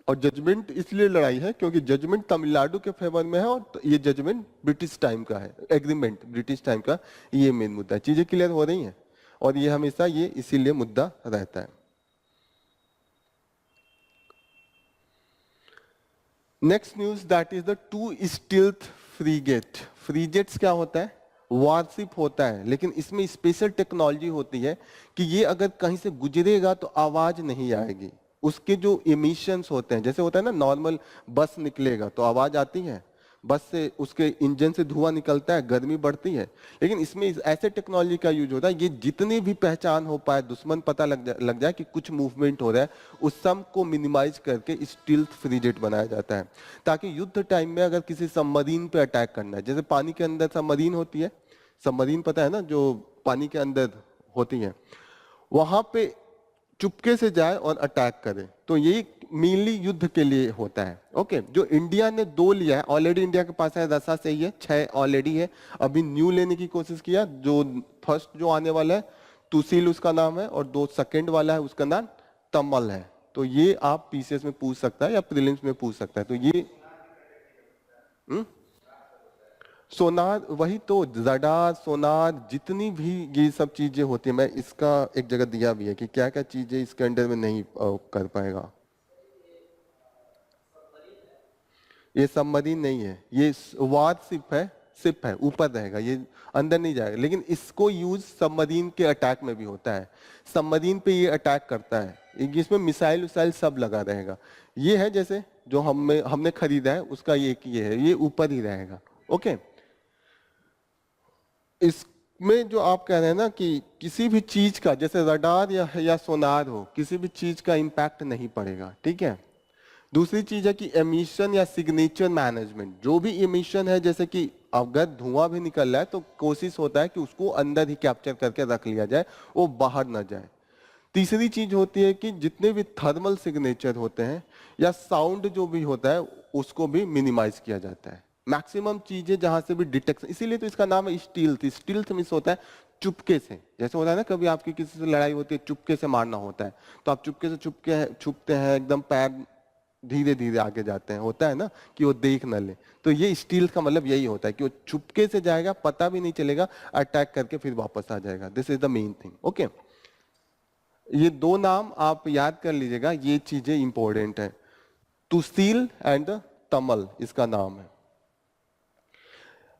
और जजमेंट इसलिए लड़ाई है क्योंकि जजमेंट तमिलनाडु के फेवर में है और ये जजमेंट ब्रिटिश टाइम का है, एग्रीमेंट ब्रिटिश टाइम का, ये मेन मुद्दा है। चीजें क्लियर हो रही हैं? और ये हमेशा ये इसीलिए मुद्दा रहता है। Next news that is the 2 stealth frigate. Frigates क्या होता है? वारशिप होता है, लेकिन इसमें स्पेशल टेक्नोलॉजी होती है कि ये अगर कहीं से गुजरेगा तो आवाज नहीं आएगी। उसके जो इमिशंस होते हैं, जैसे होता है ना नॉर्मल बस निकलेगा तो आवाज आती है, बस से उसके इंजन से धुआं निकलता है, गर्मी बढ़ती है। लेकिन इसमें ऐसे टेक्नोलॉजी का यूज होता है, ये जितनी भी पहचान हो पाए, दुश्मन पता लग जाए कि कुछ मूवमेंट हो रहा है, उस सब को मिनिमाइज करके स्टील्थ फ्रिगेट बनाया जाता है, ताकि युद्ध टाइम में अगर किसी सबमरीन पे अटैक करना है, जैसे पानी के अंदर सबमरीन होती है, सबमरीन पता है ना, जो पानी के अंदर होती है, वहां पे चुपके से जाए और अटैक करे। तो यही मेनली युद्ध के लिए होता है। ओके, जो इंडिया ने 2 लिया है ऑलरेडी, इंडिया के पास है रसा से ही है, 6 ऑलरेडी है, अभी न्यू लेने की कोशिश किया। जो फर्स्ट जो आने वाला है तुसील उसका नाम है, और 2 सेकंड वाला है उसका नाम तमल है। तो ये आप पीसीएस में पूछ सकता है या प्रीलिम्स में पूछ सकता है। तो ये सोनार, वही तो रडार सोनार जितनी भी ये सब चीजें होती है, मैं इसका एक जगह दिया भी है कि क्या क्या चीजें इसके अंडर में नहीं कर पाएगा। ये सबमरीन नहीं है, ये वारशिप है, शिप है, ऊपर रहेगा, ये अंदर नहीं जाएगा। लेकिन इसको यूज सबमरीन के अटैक में भी होता है, सबमरीन पे ये अटैक करता है, इसमें मिसाइल विसाइल सब लगा रहेगा। ये है जैसे जो हमने खरीदा है उसका ये एक ये है, ये ऊपर ही रहेगा। ओके, इसमें जो आप कह रहे हैं ना कि किसी भी चीज का, जैसे रडार या सोनार हो, किसी भी चीज का इंपैक्ट नहीं पड़ेगा, ठीक है। दूसरी चीज है कि एमिशन या सिग्नेचर मैनेजमेंट, जो भी एमिशन है, जैसे कि अगर धुआं भी निकल रहा है तो कोशिश होता है कि उसको अंदर ही कैप्चर करके रख लिया जाए, वो बाहर ना जाए। तीसरी चीज होती है कि जितने भी थर्मल सिग्नेचर होते हैं या साउंड जो भी होता है उसको भी मिनिमाइज किया जाता है। मैक्सिमम चीजें जहां से भी डिटेक्शन, इसीलिए तो इसका नाम है स्टील्थ। स्टील्थ मींस होता है चुपके से, जैसे होता है ना कभी आपकी किसी से लड़ाई होती है, चुपके से मारना होता है, तो आप चुपके से छुपते हैं, एकदम पैर धीरे धीरे आगे जाते हैं, होता है ना कि वो देख न ले। तो ये स्टील्थ का मतलब यही होता है कि वो चुपके से जाएगा, पता भी नहीं चलेगा, अटैक करके फिर वापस आ जाएगा। This is the main thing. Okay, ये 2 नाम आप याद कर लीजिएगा, ये चीजें इंपॉर्टेंट है। तुसील एंड तमल इसका नाम है।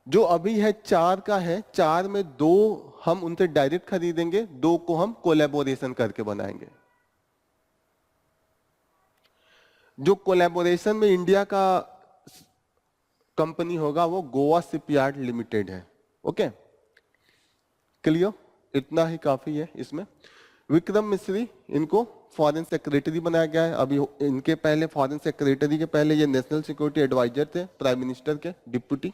जो अभी है 4 का है, 4 में 2 हम उनसे डायरेक्ट खरीदेंगे, 2 को हम कोलैबोरेशन करके बनाएंगे। जो कोलैबोरेशन में इंडिया का कंपनी होगा वो गोवा शिपयार्ड लिमिटेड है। ओके, क्लियर, इतना ही काफी है इसमें। विक्रम मिश्री, इनको फॉरेन सेक्रेटरी बनाया गया है। अभी इनके पहले फॉरेन सेक्रेटरी के पहले ये नेशनल सिक्योरिटी एडवाइजर थे, प्राइम मिनिस्टर के डिप्यूटी।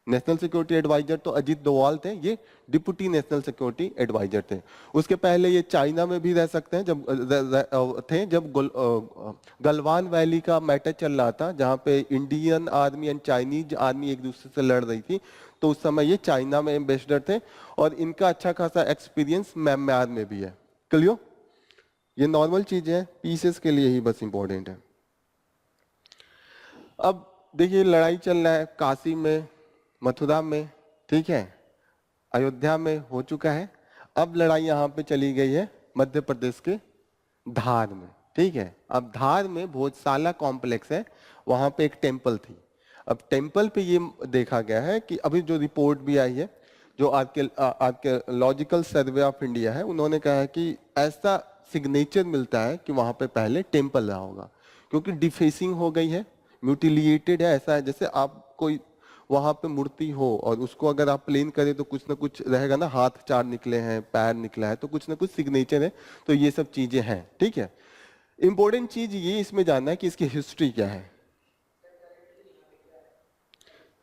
नेशनल सिक्योरिटी एडवाइजर तो अजीत डोवाल थे, ये डिप्यूटी नेशनल सिक्योरिटी एडवाइजर थे। उसके पहले ये चाइना में भी रह सकते हैं, जब गलवान वैली का मैटर चल रहा था, जहां पे Indian army and Chinese army एक दूसरे से लड़ रही थी, तो उस समय ये चाइना में एम्बेसडर थे, और इनका अच्छा खासा एक्सपीरियंस म्यांमार में भी है। क्लियर, ये नॉर्मल चीज है, पीसेस के लिए ही बस इंपॉर्टेंट है। अब देखिए लड़ाई चल रहा है काशी में, मथुरा में, ठीक है, अयोध्या में हो चुका है। अब लड़ाई यहाँ पे चली गई है मध्य प्रदेश के धार में, ठीक है। अब धार में भोजशाला कॉम्प्लेक्स है, वहां पे एक टेम्पल थी। अब टेम्पल पे ये देखा गया है कि अभी जो रिपोर्ट भी आई है, जो आर्कियोलॉजिकल सर्वे ऑफ इंडिया है, उन्होंने कहा है कि ऐसा सिग्नेचर मिलता है कि वहां पे पहले टेम्पल रहा होगा, क्योंकि डिफेसिंग हो गई है, म्यूटिलिएटेड है। ऐसा है जैसे आप कोई वहां पे मूर्ति हो और उसको अगर आप प्लेन करें तो कुछ ना कुछ रहेगा ना, हाथ 4 निकले हैं, पैर निकला है, तो कुछ ना कुछ सिग्नेचर है। तो ये सब चीजें हैं, ठीक है। इंपॉर्टेंट चीज ये इसमें जानना है कि इसकी हिस्ट्री क्या है।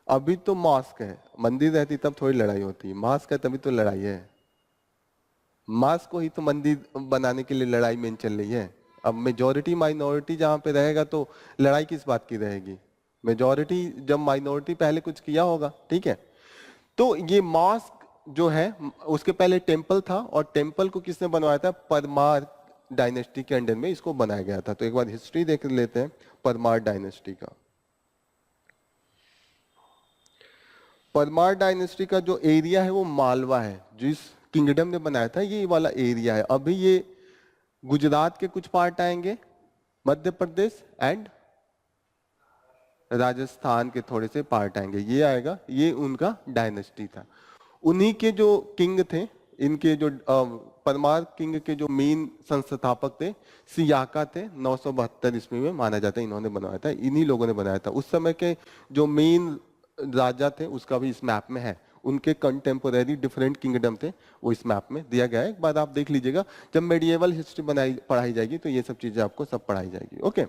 अभी तो मास्क है, मंदिर रहती तब थोड़ी लड़ाई होती है, मास्क है तभी तो लड़ाई है। मास्क को ही तो मंदिर बनाने के लिए लड़ाई मेन चल रही है। अब मेजोरिटी माइनॉरिटी जहां पे रहेगा तो लड़ाई किस बात की रहेगी। मेजोरिटी जब माइनॉरिटी पहले कुछ किया होगा, ठीक है। तो ये मास्क जो है, उसके पहले टेम्पल था, और टेम्पल को किसने बनवाया था, परमार डायनेस्टी के अंडर में इसको बनाया गया था। तो एक बार हिस्ट्री देख लेते हैं परमार डायनेस्टी का। परमार डायनेस्टी का जो एरिया है वो मालवा है, जिस किंगडम ने बनाया था ये वाला एरिया है। अभी ये गुजरात के कुछ पार्ट आएंगे, मध्य प्रदेश एंड राजस्थान के थोड़े से पार्ट आएंगे, ये आएगा, ये उनका डायनेस्टी था। उन्हीं के जो किंग थे, इनके जो परमार किंग के जो मेन संस्थापक थे सियाका थे, 972 ईस्वी में माना जाता है इन्होंने बनवाया था, इन्हीं लोगों ने बनाया था। उस समय के जो मेन राजा थे उसका भी इस मैप में है, उनके कंटेम्पोरेरी डिफरेंट किंगडम थे, वो इस मैप में दिया गया है। एक बार आप देख लीजिएगा, जब मेडिएवल हिस्ट्री पढ़ाई जाएगी तो ये सब चीजें आपको सब पढ़ाई जाएगी। ओके,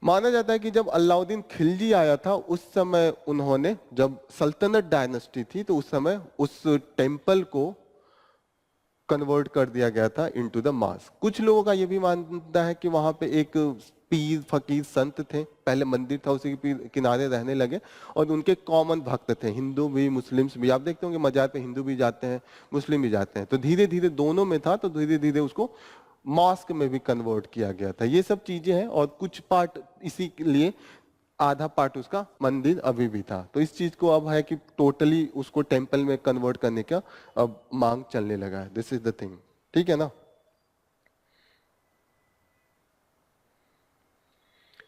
माना जाता है कि जब अलाउद्दीन खिलजी आया था उस समय उन्होंने, जब सल्तनत डायनेस्टी थी तो उस समय उस टेम्पल को कन्वर्ट कर दिया गया था इनटू द मास्क। कुछ लोगों का यह भी मानता है कि वहां पे एक पीर फकीर संत थे, पहले मंदिर था उसी के किनारे रहने लगे और उनके कॉमन भक्त थे, हिंदू भी मुस्लिम्स भी। आप देखते होंगे मजार पे हिंदू भी जाते हैं मुस्लिम भी जाते हैं, तो धीरे धीरे दोनों में था, तो धीरे धीरे उसको मॉस्क में भी कन्वर्ट किया गया था। ये सब चीजें हैं और कुछ पार्ट इसी के लिए, आधा पार्ट उसका मंदिर अभी भी था। तो इस चीज को अब है कि टोटली उसको टेम्पल में कन्वर्ट करने का अब मांग चलने लगा है। दिस इज द थिंग, ठीक है ना।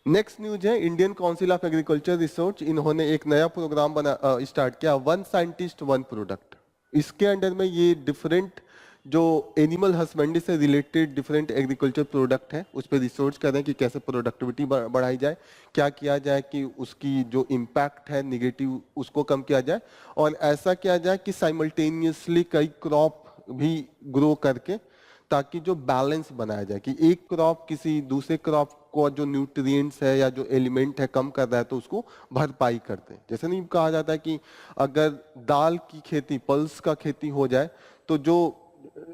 नेक्स्ट न्यूज है Indian council of agriculture research, इन्होंने एक नया प्रोग्राम बना स्टार्ट किया, वन साइंटिस्ट वन प्रोडक्ट। इसके अंडर में ये डिफरेंट जो एनिमल हस्बेंड्री से रिलेटेड डिफरेंट एग्रीकल्चर प्रोडक्ट है उस पर रिसर्च कर रहे हैं कि कैसे प्रोडक्टिविटी बढ़ाई जाए, क्या किया जाए कि उसकी जो इम्पैक्ट है निगेटिव उसको कम किया जाए, और ऐसा किया जाए कि साइमल्टेनियसली कई क्रॉप भी ग्रो करके, ताकि जो बैलेंस बनाया जाए कि एक क्रॉप किसी दूसरे क्रॉप को जो न्यूट्रिएंट्स है या जो एलिमेंट है कम कर रहा है तो उसको भरपाई करते हैं। जैसे नहीं कहा जाता है कि अगर दाल की खेती, पल्स का खेती हो जाए तो जो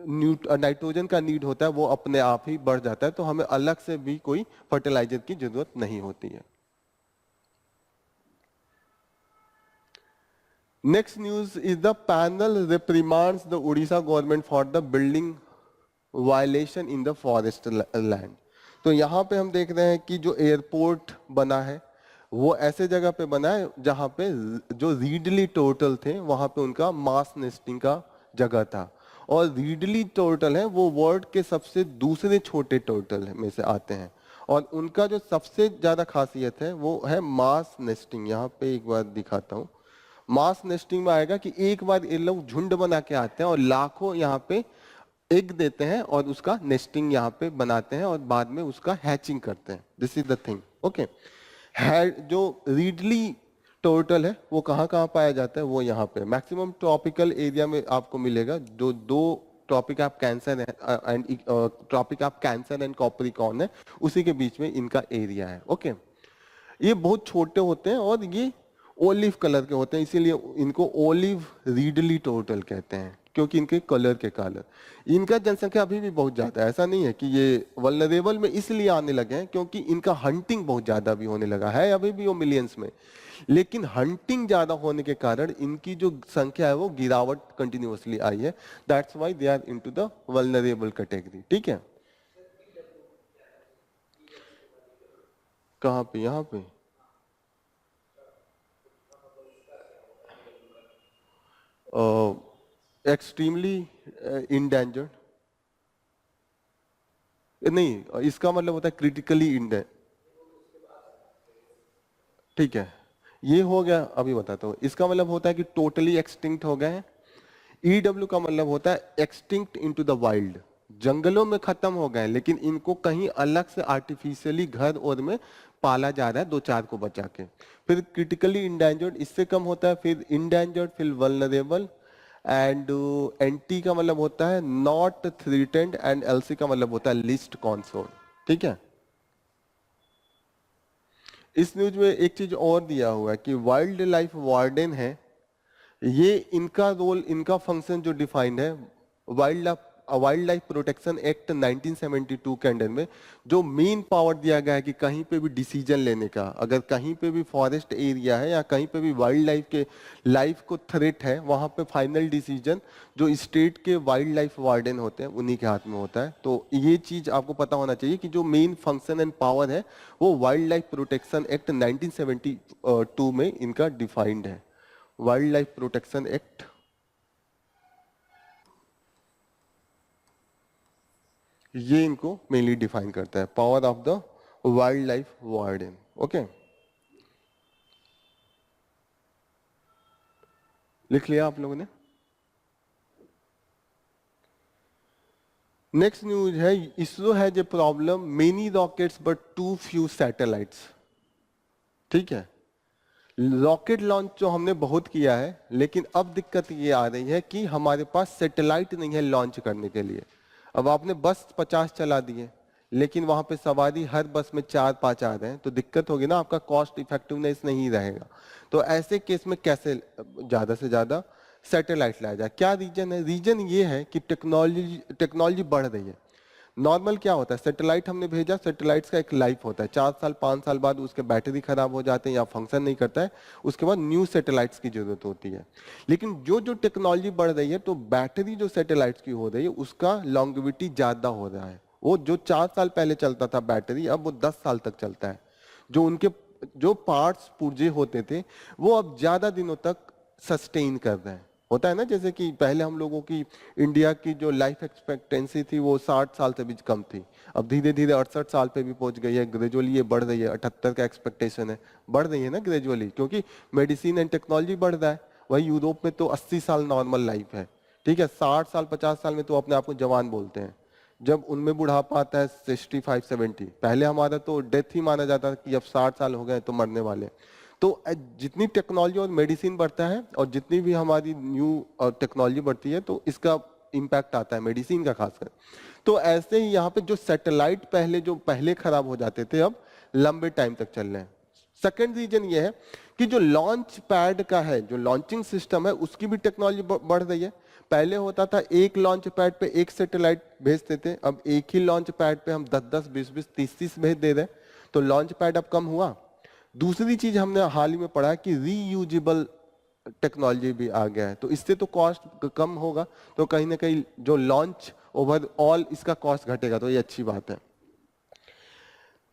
नाइट्रोजन का नीड होता है वो अपने आप ही बढ़ जाता है, तो हमें अलग से भी कोई फर्टिलाइजर की जरूरत नहीं होती है। Next news is the panel reprimands the Orissa government for the building violation in the forest land. तो यहाँ पे हम देख रहे हैं कि जो एयरपोर्ट बना है वो ऐसे जगह पे बना है जहाँ पे जो रीडली टोर्टल थे वहां पे उनका मास नेस्टिंग का जगह था, और रीडली टोर्टल है वो वर्ल्ड के सबसे दूसरे छोटे टोर्टल में से आते हैं, और उनका जो सबसे ज्यादा खासियत है वो है मास नेस्टिंग। यहाँ पे एक बार दिखाता हूँ, मास नेस्टिंग में आएगा कि एक बार ये लोग झुंड बना के आते हैं और लाखों यहाँ पे एग देते हैं और उसका नेस्टिंग यहाँ पे बनाते हैं और बाद में उसका हैचिंग करते हैं। This is the thing. Okay, जो रीडली टोर्टल है वो कहाँ कहाँ पाया जाता है, वो यहाँ पे मैक्सिमम ट्रॉपिकल एरिया में आपको मिलेगा। जो दो tropic of cancer and tropic of cancer and capricorn है उसी के बीच में इनका एरिया है। ओके, ये बहुत छोटे होते हैं और ये ओलिव कलर के होते हैं, इसीलिए इनको ओलिव रीडली टोर्टल कहते हैं, क्योंकि इनके कलर के कारण। इनका जनसंख्या अभी भी बहुत ज्यादा है, ऐसा नहीं है कि ये वल्नरेबल में इसलिए आने लगे हैं क्योंकि इनका हंटिंग बहुत ज्यादा भी होने लगा है, अभी भी वो मिलियंस में, लेकिन हंटिंग ज्यादा होने के कारण इनकी जो संख्या है वो गिरावट कंटिन्यूअसली आई है। That's why they are into the vulnerable category. ठीक है, कहाँ पे, यहाँ पे एक्सट्रीमली इंडेंजर्ड नहीं, इसका मतलब होता है क्रिटिकली इंडेंजर्ड। ठीक है, ये हो गया, अभी बताता हूँ। इसका मतलब होता है कि टोटली एक्सटिंक्ट हो गए हैं। ईडब्ल्यू का मतलब होता है एक्सटिंक्ट इनटू द वाइल्ड, जंगलों में खत्म हो गए लेकिन इनको कहीं अलग से आर्टिफिशियली घर और में पाला जा रहा है, दो चार को बचा के। फिर क्रिटिकली इंडेंजर्ड, इससे कम होता है, फिर इंडेंजर्ड, फिर वल्नरेबल, एंड एनटी का मतलब होता है नॉट थ्रेटेंड, एंड एलसी का मतलब होता है लिस्ट कॉन्सोर्न। ठीक है, इस न्यूज में एक चीज और दिया हुआ है कि वाइल्ड लाइफ वार्डन है, ये इनका रोल, इनका फंक्शन जो डिफाइंड है वाइल्ड लाइफ प्रोटेक्शन एक्ट 1972 के अंडर में, जो मेन पावर दिया गया है कि कहीं पे भी डिसीजन लेने का, अगर कहीं पे भी फॉरेस्ट एरिया है या कहीं पे भी वाइल्ड लाइफ के लाइफ को थ्रेट है, वहां पे फाइनल डिसीजन जो स्टेट के वाइल्ड लाइफ वार्डन होते हैं उन्हीं के हाथ में होता है। तो ये चीज आपको पता होना चाहिए कि जो मेन फंक्शन एंड पावर है वो वाइल्ड लाइफ प्रोटेक्शन एक्ट 1972 में इनका डिफाइंड है। वाइल्ड लाइफ प्रोटेक्शन एक्ट, ये इनको मेनली डिफाइन करता है, power of the wildlife warden. Okay, लिख लिया आप लोगों ने। नेक्स्ट न्यूज है, ISRO has a problem, many rockets but too few satellites. ठीक है, रॉकेट लॉन्च जो हमने बहुत किया है, लेकिन अब दिक्कत ये आ रही है कि हमारे पास सैटेलाइट नहीं है लॉन्च करने के लिए। अब आपने बस 50 चला दिए, लेकिन वहां पे सवारी हर बस में 4-5 आ रहे हैं, तो दिक्कत होगी ना, आपका कॉस्ट इफेक्टिवनेस नहीं रहेगा। तो ऐसे केस में कैसे ज्यादा से ज्यादा सैटेलाइट लाया जाए? क्या रीजन है? रीजन ये है कि टेक्नोलॉजी बढ़ रही है। नॉर्मल क्या होता है, सैटेलाइट हमने भेजा, सैटेलाइट्स का एक लाइफ होता है, 4 साल 5 साल बाद उसके बैटरी खराब हो जाते हैं या फंक्शन नहीं करता है, उसके बाद न्यू सैटेलाइट्स की जरूरत होती है। लेकिन जो जो टेक्नोलॉजी बढ़ रही है, तो बैटरी जो सैटेलाइट्स की हो रही है उसका लॉन्गेविटी ज्यादा हो रहा है। वो जो 4 साल पहले चलता था बैटरी, अब वो 10 साल तक चलता है। जो उनके जो पार्ट्स पुर्जे होते थे, वो अब ज्यादा दिनों तक सस्टेन कर रहे हैं। होता है ना, जैसे कि पहले हम लोगों की इंडिया की जो लाइफ एक्सपेक्टेंसी थी वो 60 साल से भी कम थी, अब धीरे धीरे 68 साल पे भी पहुंच गई है, ग्रेजुअली ये बढ़ रही है, 78 का एक्सपेक्टेशन है, बढ़ रही है ना ग्रेजुअली, क्योंकि मेडिसिन एंड टेक्नोलॉजी बढ़ रहा है। वही यूरोप में तो 80 साल नॉर्मल लाइफ है। ठीक है, 60 साल 50 साल में तो अपने आप को जवान बोलते हैं, जब उनमें बुढ़ापा आता है 65-70। पहले हमारा तो डेथ ही माना जाता था कि अब 60 साल हो गए तो मरने वाले। तो जितनी टेक्नोलॉजी और मेडिसिन बढ़ता है और जितनी भी हमारी न्यू टेक्नोलॉजी बढ़ती है, तो इसका इम्पैक्ट आता है मेडिसिन का खासकर। तो ऐसे ही यहाँ पे जो सैटेलाइट जो पहले खराब हो जाते थे, अब लंबे टाइम तक चल रहे हैं। सेकेंड रीजन ये है कि जो लॉन्च पैड का है, जो लॉन्चिंग सिस्टम है, उसकी भी टेक्नोलॉजी बढ़ रही है। पहले होता था एक लॉन्च पैड पे एक सैटेलाइट भेजते थे, अब एक ही लॉन्च पैड पे हम 10-10, 20-20, 30-30 भेज दे रहे हैं, तो लॉन्च पैड अब कम हुआ। दूसरी चीज हमने हाल ही में पढ़ा कि रीयूजेबल टेक्नोलॉजी भी आ गया है, तो इससे तो कॉस्ट कम होगा, तो कहीं ना कहीं जो लॉन्च ओवरऑल इसका कॉस्ट घटेगा, तो ये अच्छी बात है।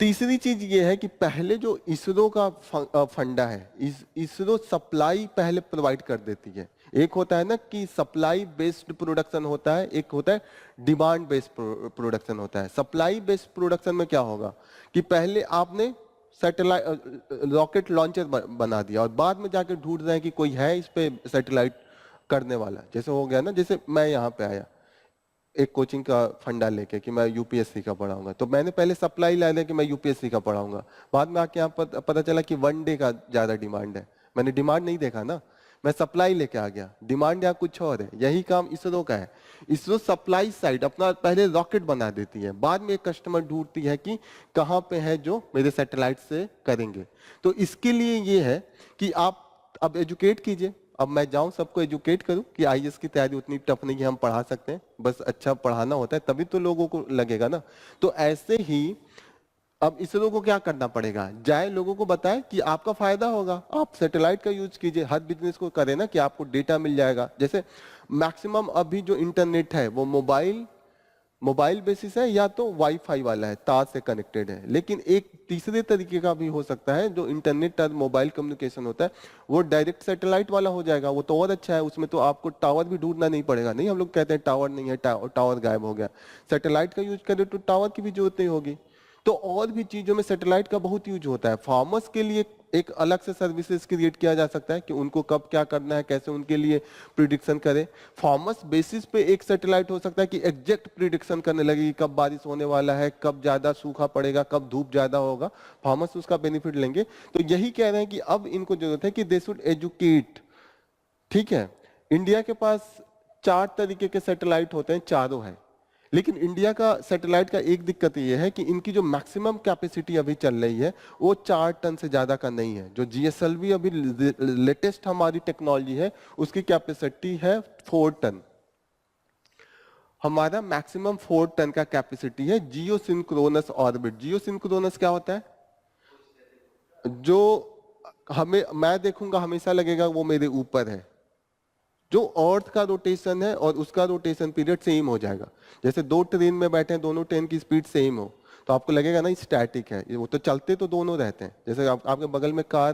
तीसरी चीज ये है कि पहले जो इसरो का फंडा है, इसरो सप्लाई पहले प्रोवाइड कर देती है। एक होता है ना कि सप्लाई बेस्ड प्रोडक्शन होता है, एक होता है डिमांड बेस्ड प्रोडक्शन होता है। सप्लाई बेस्ड प्रोडक्शन में क्या होगा कि पहले आपने सैटेलाइट रॉकेट लॉन्चर बना दिया और बाद में जाके ढूंढ रहे हैं कि कोई है इस पे सैटेलाइट करने वाला। जैसे हो गया ना, जैसे मैं यहाँ पे आया एक कोचिंग का फंडा लेके कि मैं यूपीएससी का पढ़ाऊंगा, तो मैंने पहले सप्लाई ला दिया कि मैं यूपीएससी का पढ़ाऊंगा, बाद में आके यहाँ पता चला कि 1 डे का ज्यादा डिमांड है। मैंने डिमांड नहीं देखा ना, मैं सप्लाई लेके आ गया, डिमांड यहाँ कुछ और है। यही काम इसरो का है। इसरो सप्लाई साइड अपना पहले रॉकेट बना देती है, बाद में एक कस्टमर ढूंढती है कि कहाँ पे है जो मेरे सैटेलाइट से करेंगे। तो इसके लिए ये है कि आप अब एजुकेट कीजिए। अब मैं जाऊं सबको एजुकेट करूं कि आईएएस की तैयारी उतनी टफ नहीं है, हम पढ़ा सकते हैं, बस अच्छा पढ़ाना होता है, तभी तो लोगों को लगेगा ना। तो ऐसे ही अब इसरो को क्या करना पड़ेगा, जाए लोगों को बताए कि आपका फायदा होगा, आप सैटेलाइट का यूज कीजिए। हर बिजनेस को करे ना कि आपको डेटा मिल जाएगा। जैसे मैक्सिमम अभी जो इंटरनेट है वो मोबाइल बेसिस है या तो वाईफाई वाला है, तार से कनेक्टेड है। लेकिन एक तीसरे तरीके का भी हो सकता है, जो इंटरनेट और मोबाइल कम्युनिकेशन होता है वो डायरेक्ट सैटेलाइट वाला हो जाएगा। वो तो और अच्छा है, उसमें तो आपको टावर भी ढूंढना नहीं पड़ेगा। नहीं, हम लोग कहते हैं टावर नहीं है, टावर गायब हो गया। सैटेलाइट का यूज करें तो टावर की भी जरूरत नहीं होगी। तो और भी चीजों में सैटेलाइट का बहुत यूज होता है। फार्मर्स के लिए एक अलग से सर्विसेज क्रिएट किया जा सकता है कि उनको कब क्या करना है, कैसे उनके लिए प्रिडिक्शन करें। फार्मर्स बेसिस पे एक सैटेलाइट हो सकता है कि एग्जैक्ट प्रिडिक्शन करने लगे कि कब बारिश होने वाला है, कब ज्यादा सूखा पड़ेगा, कब धूप ज्यादा होगा। फार्मर्स उसका बेनिफिट लेंगे। तो यही कह रहे हैं कि अब इनको जरूरत है कि दे शुड एजुकेट। ठीक है, इंडिया के पास 4 तरीके के सैटेलाइट होते हैं, चारों है। लेकिन इंडिया का सैटेलाइट का एक दिक्कत ये है कि इनकी जो मैक्सिमम कैपेसिटी अभी चल रही है वो 4 टन से ज्यादा का नहीं है। जो जीएसएलवी अभी लेटेस्ट हमारी टेक्नोलॉजी है उसकी कैपेसिटी है 4 टन। हमारा मैक्सिमम 4 टन का कैपेसिटी है। जियो सिंक्रोनस ऑर्बिट, जियो सिंक्रोनस क्या होता है, जो हमें मैं देखूंगा हमेशा लगेगा वो मेरे ऊपर है। जो अर्थ का रोटेशन है और उसका रोटेशन पीरियड सेम हो जाएगा। जैसे 2 ट्रेन में बैठे हैं, दोनों ट्रेन की स्पीड सेम हो, तो आपको लगेगा ना स्टैटिक है। वो तो चलते तो दोनों रहते हैं। जैसे आपके बगल में कार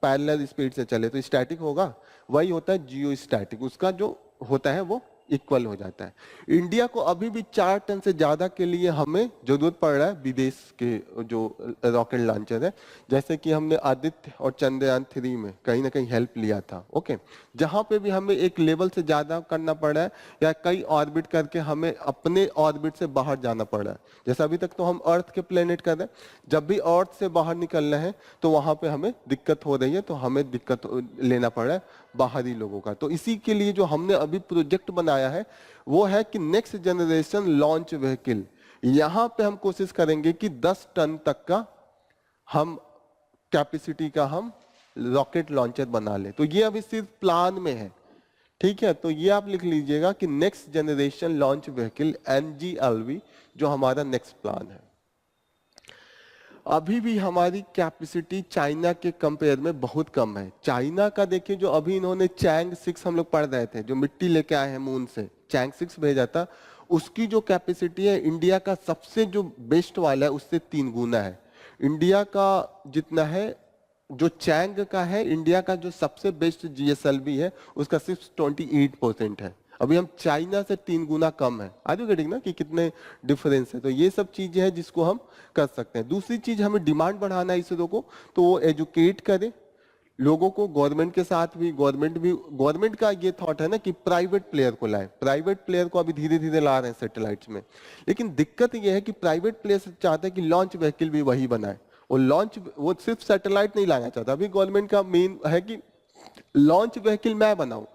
पैरेलल स्पीड से चले तो स्टैटिक होगा, वही होता है जियो स्टैटिक। उसका जो होता है वो इक्वल हो जाता है। इंडिया को अभी भी 4 टन से ज्यादा के लिए हमें जरूरत पड़ रहा है विदेश के जो रॉकेट लॉन्चर है, जैसे कि हमने आदित्य और चंद्रयान 3 में कहीं ना कहीं हेल्प लिया था। ओके, जहां पे भी हमें एक लेवल से ज्यादा करना पड़ रहा है या कई ऑर्बिट करके हमें अपने ऑर्बिट से बाहर जाना पड़ रहा है, जैसे अभी तक तो हम अर्थ के प्लेनेट कर रहे हैं, जब भी अर्थ से बाहर निकलना है तो वहां पे हमें दिक्कत हो रही है, तो हमें दिक्कत लेना पड़ रहा है बाहरी लोगों का। तो इसी के लिए जो हमने अभी प्रोजेक्ट बनाया है वो है कि नेक्स्ट जनरेशन लॉन्च व्हीकल, यहां पे हम कोशिश करेंगे कि 10 टन तक का हम कैपेसिटी का हम रॉकेट लॉन्चर बना ले। तो ये अभी सिर्फ प्लान में है, ठीक है। तो ये आप लिख लीजिएगा कि next generation launch vehicle NGLV जो हमारा नेक्स्ट प्लान है। अभी भी हमारी कैपेसिटी चाइना के कंपेयर में बहुत कम है। चाइना का देखिए, जो अभी इन्होंने चैंग 6 हम लोग पढ़ रहे थे, जो मिट्टी लेके आए हैं मून से, चैंग 6 भेजा था, उसकी जो कैपेसिटी है इंडिया का सबसे जो बेस्ट वाला है उससे 3 गुना है। इंडिया का जितना है, जो चैंग का है, इंडिया का जो सबसे बेस्ट GSLV है उसका सिर्फ 28% है। अभी हम चाइना से 3 गुना कम है। आज गेटिंग ना कि कितने डिफरेंस है। तो ये सब चीजें हैं जिसको हम कर सकते हैं। दूसरी चीज, हमें डिमांड बढ़ाना है इसरो को, तो वो एजुकेट करे लोगों को, गवर्नमेंट के साथ भी। गवर्नमेंट का ये थॉट है ना कि प्राइवेट प्लेयर को लाए। प्राइवेट प्लेयर को अभी धीरे धीरे ला रहे हैं सैटेलाइट्स में, लेकिन दिक्कत ये है कि प्राइवेट प्लेयर चाहते हैं कि लॉन्च व्हीकल भी वही बनाए। वो सिर्फ सैटेलाइट नहीं लाना चाहता। अभी गवर्नमेंट का मेन है कि लॉन्च व्हीकल मैं बनाऊं,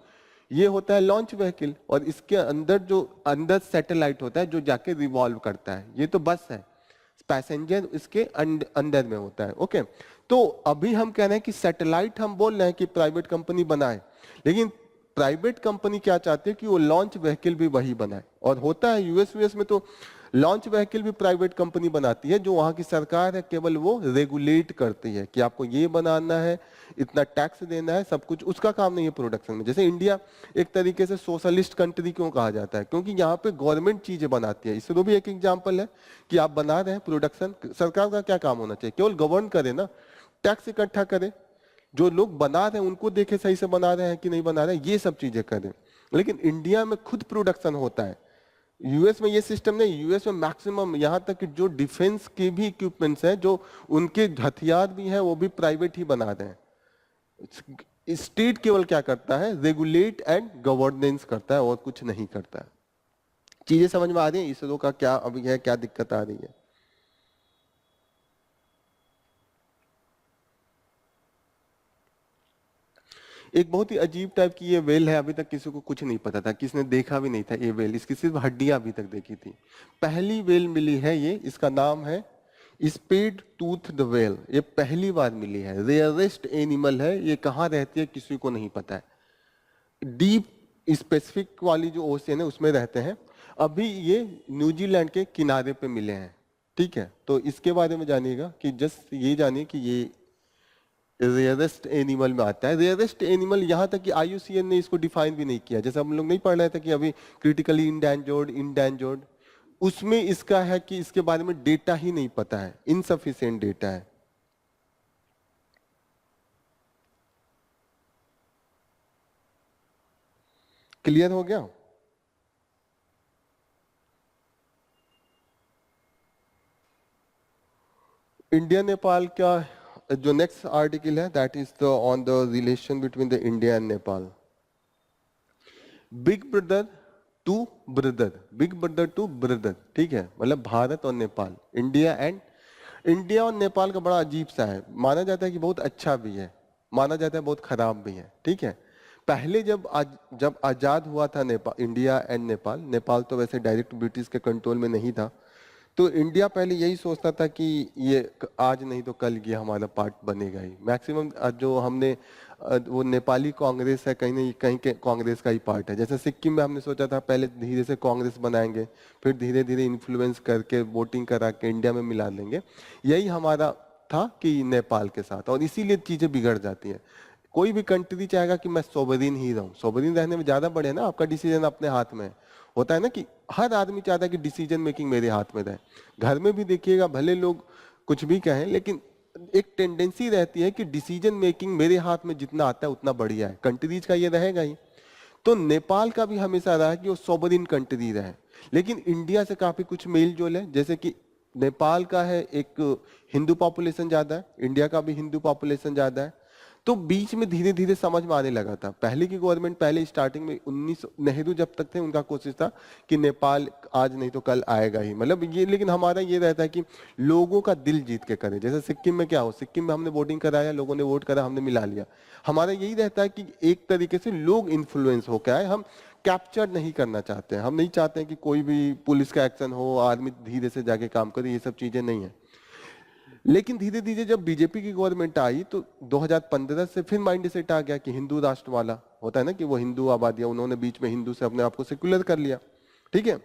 ये होता है लॉन्च व्हीकल, और इसके अंदर जो अंदर सैटेलाइट होता है जो जाके रिवॉल्व करता है। ये तो बस है, पैसेंजर इसके अंदर में होता है। ओके, तो अभी हम कह रहे हैं कि सैटेलाइट हम बोल रहे हैं कि प्राइवेट कंपनी बनाए, लेकिन प्राइवेट कंपनी क्या चाहती है कि वो लॉन्च व्हीकल भी वही बनाए। और होता है यूएस में तो लॉन्च व्हीकल भी प्राइवेट कंपनी बनाती है, जो वहां की सरकार है केवल वो रेगुलेट करती है कि आपको ये बनाना है, इतना टैक्स देना है, सब कुछ उसका काम नहीं है प्रोडक्शन में। जैसे इंडिया एक तरीके से सोशलिस्ट कंट्री क्यों कहा जाता है, क्योंकि यहाँ पे गवर्नमेंट चीजें बनाती है। इसरो भी एक एग्जाम्पल है कि आप बना रहे हैं प्रोडक्शन, सरकार का क्या काम होना चाहिए, केवल गवर्न करे ना, टैक्स इकट्ठा करे, जो लोग बना रहे हैं उनको देखे सही से बना रहे हैं कि नहीं बना रहे हैं, ये सब चीजें करें। लेकिन इंडिया में खुद प्रोडक्शन होता है। यूएस में ये सिस्टम नहीं। यूएस में मैक्सिमम, यहाँ तक कि जो डिफेंस के भी इक्विपमेंट्स हैं, जो उनके हथियार भी हैं, वो भी प्राइवेट ही बना रहे हैं। स्टेट केवल क्या करता है, रेगुलेट एंड गवर्नेंस करता है, और कुछ नहीं करता है। चीजें समझ में आ रही है इसरो का क्या अभी है, क्या दिक्कत आ रही है। एक बहुत ही अजीब टाइप की ये वेल है, अभी तक किसी को कुछ नहीं पता था, किसने देखा भी नहीं था ये वेल, इसकी सिर्फ हड्डियां अभी तक देखी थी। पहली वेल मिली है ये, इसका नाम है स्पेड टूथ वेल। ये पहली बार मिली है, रेयरेस्ट एनिमल है। ये कहाँ रहती है किसी को नहीं पता है। डीप स्पेसिफिक वाली जो ओशियन है उसमें रहते हैं। अभी ये न्यूजीलैंड के किनारे पे मिले हैं, ठीक है। तो इसके बारे में जानिएगा कि जस्ट ये जानिए कि ये रेयरेस्ट एनिमल में आता है। रेयरेस्ट एनिमल, यहाँ तक कि IUCN ने इसको डिफाइन भी नहीं किया। जैसे हम लोग नहीं पढ़ रहे थे कि अभी क्रिटिकली इंडेंजर्ड, उसमें इसका है कि इसके बारे में डेटा ही नहीं पता है, इनसफिशिएंट डेटा है। क्लियर हो गया? इंडिया नेपाल का जो नेक्स्ट आर्टिकल है, that is the on the relation between the India and Nepal. Big brother to brother, big brother to brother, ठीक है। मतलब भारत और नेपाल, इंडिया और नेपाल का बड़ा अजीब सा है। माना जाता है कि बहुत अच्छा भी है, माना जाता है बहुत खराब भी है, ठीक है। पहले जब आजाद हुआ था नेपाल, इंडिया एंड नेपाल, नेपाल तो वैसे डायरेक्ट ब्रिटिश के कंट्रोल में नहीं था, तो इंडिया पहले यही सोचता था कि ये आज नहीं तो कल ये हमारा पार्ट बनेगा ही। मैक्सिमम जो हमने वो नेपाली कांग्रेस है, कहीं नहीं कहीं के कांग्रेस का ही पार्ट है। जैसे सिक्किम में हमने सोचा था पहले धीरे से कांग्रेस बनाएंगे, फिर धीरे धीरे इन्फ्लुएंस करके वोटिंग करा के इंडिया में मिला लेंगे। यही हमारा था कि नेपाल के साथ, और इसीलिए चीजें बिगड़ जाती हैं। कोई भी कंट्री चाहेगा कि मैं सोवरेन ही रहूं, सोवरेन रहने में ज्यादा बड़े ना, आपका डिसीजन अपने हाथ में है। होता है ना कि हर आदमी चाहता है कि डिसीजन मेकिंग मेरे हाथ में रहे। घर में भी देखिएगा, भले लोग कुछ भी कहें, लेकिन एक टेंडेंसी रहती है कि डिसीजन मेकिंग मेरे हाथ में जितना आता है उतना बढ़िया है। कंट्रीज का ये रहेगा ही। तो नेपाल का भी हमेशा रहा है कि वो सॉवरिन कंट्री रहे, लेकिन इंडिया से काफी कुछ मेल जोल है। जैसे कि नेपाल का है एक हिंदू पॉपुलेशन ज्यादा है, इंडिया का भी हिंदू पॉपुलेशन ज्यादा है, तो बीच में धीरे धीरे समझ में आने लगा था। पहले की गवर्नमेंट, पहले स्टार्टिंग में 19 नेहरू जब तक थे, उनका कोशिश था कि नेपाल आज नहीं तो कल आएगा ही, मतलब ये, लेकिन हमारा ये रहता है कि लोगों का दिल जीत के करें। जैसे सिक्किम में क्या हो, सिक्किम में हमने वोटिंग कराया, लोगों ने वोट करा, हमने मिला लिया। हमारा यही रहता है कि एक तरीके से लोग इन्फ्लुएंस होकर आए, हम कैप्चर नहीं करना चाहते हैं। हम नहीं चाहते हैं कि कोई भी पुलिस का एक्शन हो, आर्मी धीरे से जाके काम करे, ये सब चीजें नहीं है। लेकिन धीरे धीरे जब बीजेपी की गवर्नमेंट आई तो 2015 से फिर माइंड सेट आ गया कि हिंदू राष्ट्र वाला होता है ना, कि वो हिंदू आबादियां, उन्होंने बीच में हिंदू से अपने आप को सेक्युलर कर लिया। ठीक है,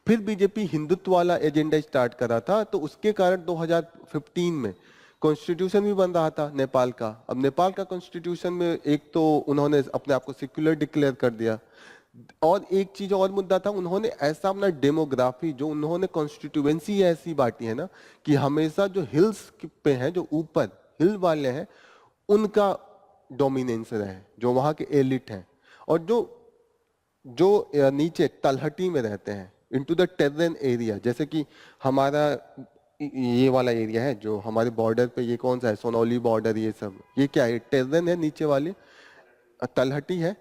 फिर बीजेपी हिंदुत्व वाला एजेंडा स्टार्ट करा था, तो उसके कारण 2015 में कॉन्स्टिट्यूशन भी बन रहा था नेपाल का। अब नेपाल का कॉन्स्टिट्यूशन में एक तो उन्होंने अपने आप को सेक्युलर डिक्लेयर कर दिया, और एक चीज और मुद्दा था, उन्होंने ऐसा अपना डेमोग्राफी, जो उन्होंने कॉन्स्टिट्यूएंसी ऐसी बांटी है ना, कि हमेशा जो हिल्स पे हैं, जो ऊपर हिल वाले हैं, उनका डोमिनेंस रहे, जो वहां के एलिट हैं, और जो जो नीचे तलहटी में रहते हैं, इनटू द टेरेन एरिया, जैसे कि हमारा ये वाला एरिया है जो हमारे बॉर्डर पे, ये कौन सा है, सोनौली बॉर्डर, ये सब, ये क्या है, टेरेन है, नीचे वाले तलहटी है।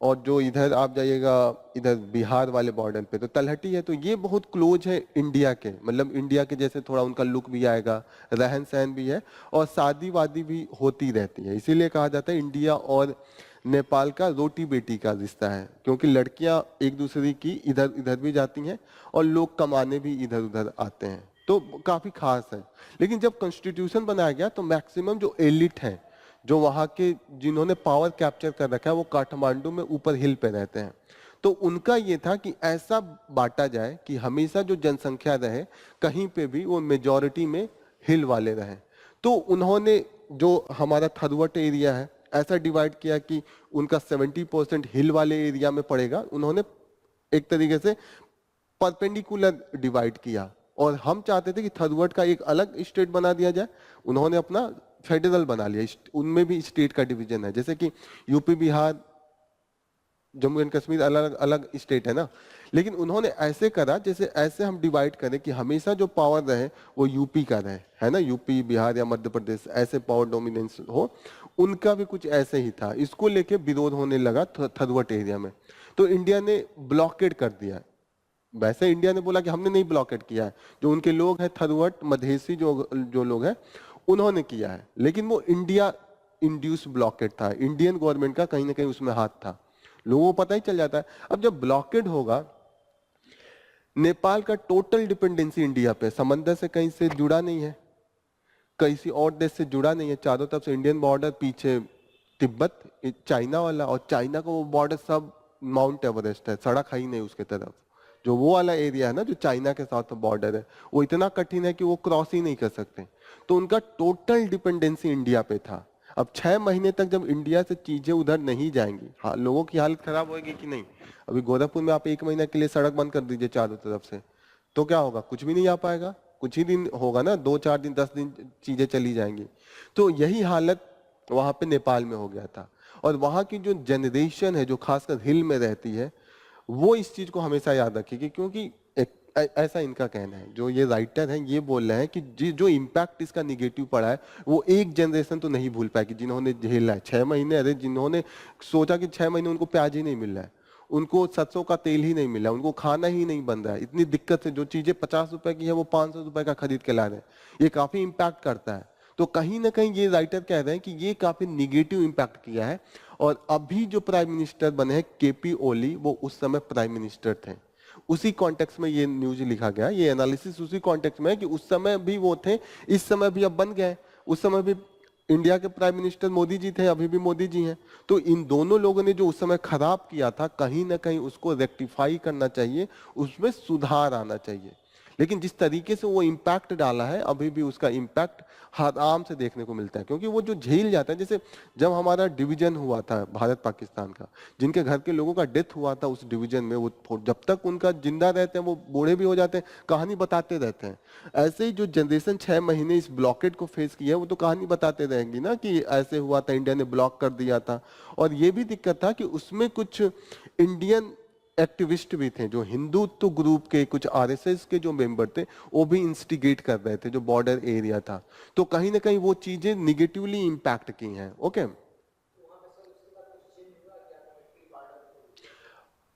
और जो इधर आप जाइएगा, इधर बिहार वाले बॉर्डर पे तो तलहटी है। तो ये बहुत क्लोज है इंडिया के, मतलब इंडिया के जैसे थोड़ा उनका लुक भी आएगा, रहन सहन भी है, और शादी वादी भी होती रहती है। इसीलिए कहा जाता है इंडिया और नेपाल का रोटी बेटी का रिश्ता है, क्योंकि लड़कियां एक दूसरे की इधर इधर भी जाती हैं और लोग कमाने भी इधर उधर आते हैं, तो काफी खास है। लेकिन जब कॉन्स्टिट्यूशन बनाया गया तो मैक्सिमम जो एलिट है, जो वहां के जिन्होंने पावर कैप्चर कर रखा है, वो काठमांडू में ऊपर हिल पे रहते हैं। तो उनका ये था कि ऐसा बांटा जाए कि हमेशा जो जनसंख्या रहे कहीं पे भी वो मेजॉरिटी में हिल वाले रहे। तो उन्होंने जो हमारा थरवट एरिया है ऐसा डिवाइड किया कि उनका 70% हिल वाले एरिया में पड़ेगा। उन्होंने एक तरीके से परपेंडिकुलर डिवाइड किया, और हम चाहते थे कि थरवट का एक अलग स्टेट बना दिया जाए। उन्होंने अपना फेडरल बना लिया, उनमें भी स्टेट का डिवीजन है, जैसे कि यूपी, बिहार, जम्मू एंड कश्मीर अलग अलग स्टेट है ना। लेकिन उन्होंने ऐसे करा जैसे ऐसे हम डिवाइड करें कि हमेशा जो पावर रहे वो यूपी का रहे, है ना, यूपी, बिहार या मध्य प्रदेश, ऐसे पावर डोमिनेंस हो। उनका भी कुछ ऐसे ही था। इसको लेके विरोध होने लगा थरवट एरिया में, तो इंडिया ने ब्लॉकेड कर दिया। वैसे इंडिया ने बोला कि हमने नहीं ब्लॉकेड किया है, जो उनके लोग हैं थरवट मधेसी जो जो लोग हैं उन्होंने किया है, लेकिन वो इंडिया इंड्यूस ब्लॉकेड था। इंडियन गवर्नमेंट का कहीं ना कहीं उसमें हाथ था, लोगों को पता ही चल जाता है। अब जब ब्लॉकेड होगा, नेपाल का टोटल डिपेंडेंसी इंडिया पे, समंदर से कहीं से जुड़ा नहीं है, किसी और देश से जुड़ा नहीं है, चारों तरफ से इंडियन बॉर्डर, पीछे तिब्बत, चाइना वाला, और चाइना का वो बॉर्डर सब माउंट एवरेस्ट है, सड़क है ही नहीं उसके तरफ। जो वो वाला एरिया है ना, जो चाइना के साथ बॉर्डर है, वो इतना कठिन है कि वो क्रॉस ही नहीं कर सकते। तो उनका टोटल डिपेंडेंसी इंडिया पे था। अब 6 महीने तक जब इंडिया से चीजें उधर नहीं जाएंगी, हाँ, लोगों की हालत खराब होगी कि नहीं। अभी गोरखपुर में आप 1 महीना के लिए सड़क बंद कर दीजिए चारों तरफ से, तो क्या होगा, कुछ भी नहीं आ पाएगा। कुछ ही दिन होगा ना, 2-4 दिन, 10 दिन चीजें चली जाएंगी। तो यही हालत वहां पे नेपाल में हो गया था। और वहां की जो जनरेशन है, जो खासकर हिल में रहती है, वो इस चीज को हमेशा याद रखेगी, क्योंकि ऐसा इनका कहना है, जो ये राइटर हैं ये बोल रहे हैं कि जो इम्पैक्ट इसका निगेटिव पड़ा है वो एक जनरेशन तो नहीं भूल पाएगी, जिन्होंने झेला है 6 महीने। अरे जिन्होंने सोचा कि 6 महीने उनको प्याज ही नहीं मिल रहा है, उनको सरसों का तेल ही नहीं मिला, उनको खाना ही नहीं बन रहा है, इतनी दिक्कत से जो चीजें 50 रुपए की है वो 500 रुपए का खरीद के ला रहे हैं, ये काफी इम्पैक्ट करता है। तो कहीं ना कहीं ये राइटर कह रहे हैं कि ये काफी निगेटिव इम्पैक्ट किया है। और अभी जो प्राइम मिनिस्टर बने हैं केपी ओली, वो उस समय प्राइम मिनिस्टर थे। उसी कॉन्टेक्स्ट में ये न्यूज लिखा गया, ये एनालिसिस उसी कॉन्टेक्स्ट में है कि उस समय भी वो थे, इस समय भी अब बन गए। उस समय भी इंडिया के प्राइम मिनिस्टर मोदी जी थे, अभी भी मोदी जी हैं। तो इन दोनों लोगों ने जो उस समय खराब किया था, कहीं ना कहीं उसको रेक्टिफाई करना चाहिए, उसमें सुधार आना चाहिए। लेकिन जिस तरीके से वो इम्पैक्ट डाला है अभी भी उसका इम्पैक्ट आराम से देखने को मिलता है, क्योंकि वो जो झेल जाता है, जैसे जब हमारा डिवीजन हुआ था भारत पाकिस्तान का, जिनके घर के लोगों का डेथ हुआ था उस डिवीजन में, वो जब तक उनका जिंदा रहते हैं वो बूढ़े भी हो जाते हैं, कहानी बताते रहते हैं। ऐसे ही जो जनरेशन 6 महीने इस ब्लॉकेट को फेस किया है वो तो कहानी बताते रहेंगी ना कि ऐसे हुआ था, इंडिया ने ब्लॉक कर दिया था। और ये भी दिक्कत था कि उसमें कुछ इंडियन एक्टिविस्ट भी थे, जो हिंदुत्व ग्रुप के, कुछ आरएसएस के जो मेंबर थे, वो भी इंस्टिगेट कर रहे थे जो बॉर्डर एरिया था। तो कहीं ना कहीं वो चीजें निगेटिवली इम्पैक्ट की हैं। ओके,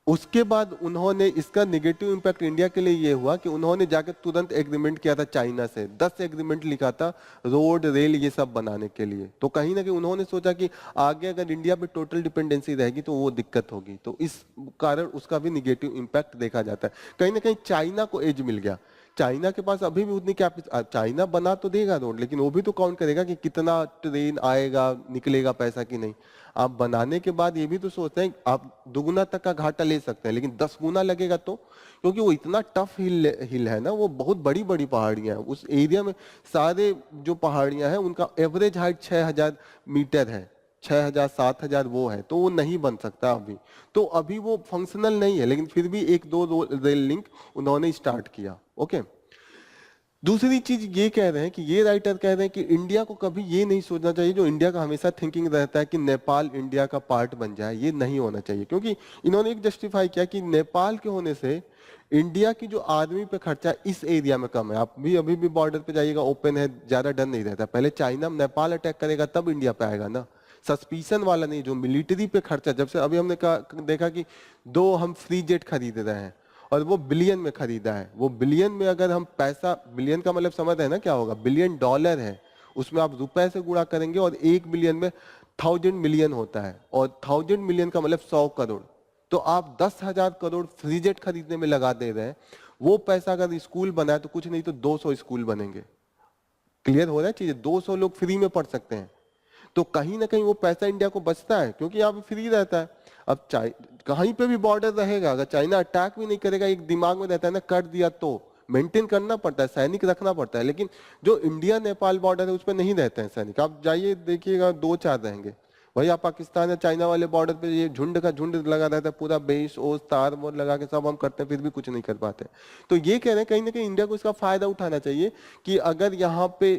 उसके बाद उन्होंने, इसका नेगेटिव इम्पैक्ट इंडिया के लिए ये हुआ कि उन्होंने जाकर तुरंत एग्रीमेंट किया था चाइना से, 10 एग्रीमेंट लिखा था रोड रेल ये सब बनाने के लिए। तो कहीं ना कहीं उन्होंने सोचा कि आगे अगर इंडिया पे टोटल डिपेंडेंसी रहेगी तो वो दिक्कत होगी, तो इस कारण उसका भी निगेटिव इम्पैक्ट देखा जाता है। कहीं ना कहीं चाइना को एज मिल गया, चाइना के पास अभी भी उतनी कैपेसिटी, चाइना बना तो देगा रोड, लेकिन वो भी तो काउंट करेगा कि कितना ट्रेन आएगा निकलेगा पैसा की नहीं। आप बनाने के बाद ये भी तो सोचते हैं आप दुगुना तक का घाटा ले सकते हैं, लेकिन 10 गुना लगेगा तो, क्योंकि वो इतना टफ हिल है ना, वो बहुत बड़ी बड़ी पहाड़ियां हैं उस एरिया में। सारे जो पहाड़ियां हैं उनका एवरेज हाइट 6000 मीटर है, 6000 7000 वो है, तो वो नहीं बन सकता अभी। तो अभी वो फंक्शनल नहीं है, लेकिन फिर भी एक दो रेल लिंक उन्होंने स्टार्ट किया। ओके, दूसरी चीज ये कह रहे हैं कि ये राइटर कह रहे हैं कि इंडिया को कभी ये नहीं सोचना चाहिए, जो इंडिया का हमेशा थिंकिंग रहता है कि नेपाल इंडिया का पार्ट बन जाए, ये नहीं होना चाहिए। क्योंकि इन्होंने एक जस्टिफाई किया कि नेपाल के होने से इंडिया की जो आदमी पे खर्चा इस एरिया में कम है। आप भी अभी भी बॉर्डर पे जाइएगा, ओपन है, ज्यादा डर नहीं रहता। पहले चाइना नेपाल अटैक करेगा तब इंडिया पे आएगा ना, सस्पिशन वाला नहीं। जो मिलिट्री पे खर्चा, जब से अभी हमने देखा कि 2 हम फ्री जेट खरीद रहे हैं और वो बिलियन में खरीदा है। वो बिलियन में अगर हम पैसा, बिलियन का मतलब समझ रहे हैं ना क्या होगा, बिलियन डॉलर है, उसमें आप रुपए से गुणा करेंगे और 1 बिलियन में 1000 मिलियन होता है, और 1000 मिलियन का मतलब 100 करोड़। तो आप 10,000 करोड़ फ्री जेट खरीदने में लगा दे रहे हैं। वो पैसा अगर स्कूल बनाए तो कुछ नहीं तो 200 स्कूल बनेंगे। क्लियर हो रहा है चीजें, 200 लोग फ्री में पढ़ सकते हैं। तो कहीं ना कहीं वो पैसा इंडिया को बचता है, क्योंकि यहाँ पे फ्री रहता है। अब कहीं पे भी बॉर्डर रहेगा, अगर चाइना अटैक भी नहीं करेगा, एक दिमाग में रहता है ना, कर दिया तो मेंटेन करना पड़ता है, सैनिक रखना पड़ता है। लेकिन जो इंडिया नेपाल बॉर्डर है उस पर नहीं रहते हैं सैनिक। आप जाइए देखिएगा, 2-4 रहेंगे। वही आप पाकिस्तान या चाइना वाले बॉर्डर पे ये झुंड का झुंड लगा रहता है, पूरा बेस ओस तार मोर लगा के सब हम करते हैं, फिर भी कुछ नहीं कर पाते। तो ये कह रहे हैं कहीं ना कहीं इंडिया को इसका फायदा उठाना चाहिए कि अगर यहाँ पे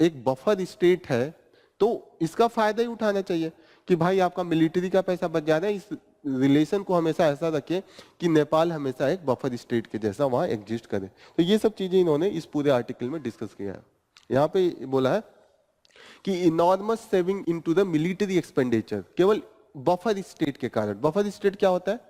एक बफर स्टेट है तो इसका फायदा ही उठाना चाहिए कि भाई आपका मिलिट्री का पैसा बच जा रहा है। इस रिलेशन को हमेशा ऐसा रखें कि नेपाल हमेशा एक बफर स्टेट के जैसा वहां एग्जिस्ट करे। तो ये सब चीजें इन्होंने इस पूरे आर्टिकल में डिस्कस किया है। यहाँ पे बोला है कि enormous saving into the military expenditure केवल बफर स्टेट के कारण। बफर स्टेट क्या होता है?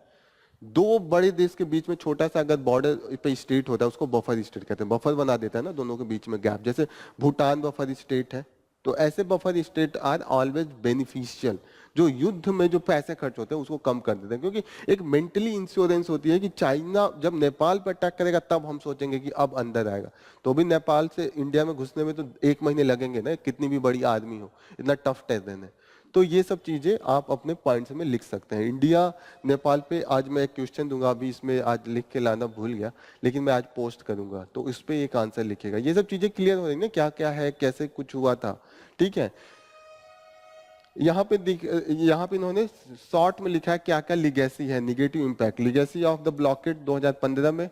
2 बड़े देश के बीच में छोटा सा अगर बॉर्डर पे स्टेट होता है उसको बफर स्टेट कहते हैं। बफर बना देता है ना दोनों के बीच में गैप, जैसे भूटान बफर स्टेट है। तो ऐसे buffer state are always beneficial, जो युद्ध में जो पैसे खर्च होते हैं उसको कम कर देते हैं। क्योंकि एक मेंटली इंश्योरेंस होती है कि चाइना जब नेपाल पर अटैक करेगा तब हम सोचेंगे कि अब अंदर आएगा। तो भी नेपाल से इंडिया में घुसने में तो 1 महीने लगेंगे ना, कितनी भी बड़ी आर्मी हो, इतना टफ टेरेन है। तो ये सब चीजें आप अपने पॉइंट्स में लिख सकते हैं। इंडिया नेपाल पे आज मैं एक क्वेश्चन दूंगा, अभी इसमें आज लिख के लाना भूल गया, लेकिन मैं आज पोस्ट करूंगा, तो इस पे एक आंसर लिखेगा। ये सब चीजें क्लियर हो रही ना, क्या क्या है, कैसे कुछ हुआ था, ठीक है। यहाँ पे इन्होंने शॉर्ट में लिखा है क्या क्या लिगेसी है, negative impact. Legacy of the blockade 2015 में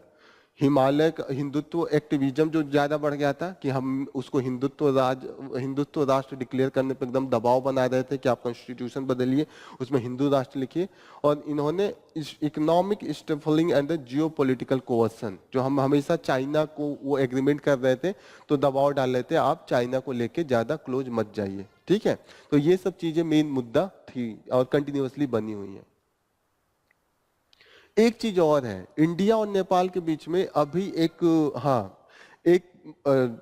हिमालय का हिंदुत्व एक्टिविज्म जो ज्यादा बढ़ गया था कि हम उसको हिंदुत्व राष्ट्र डिक्लेयर करने पर एकदम दबाव बना रहे थे कि आप कॉन्स्टिट्यूशन बदलिए, उसमें हिंदू राष्ट्र लिखिए। और इन्होंने economic stapling and the geopolitical coercion, जो हम हमेशा चाइना को वो एग्रीमेंट कर रहे थे तो दबाव डाल रहे थे आप चाइना को लेके ज्यादा क्लोज मत जाइए, ठीक है। तो ये सब चीजें मेन मुद्दा थी और कंटिन्यूअसली बनी हुई है। एक चीज और है, इंडिया और नेपाल के बीच में अभी एक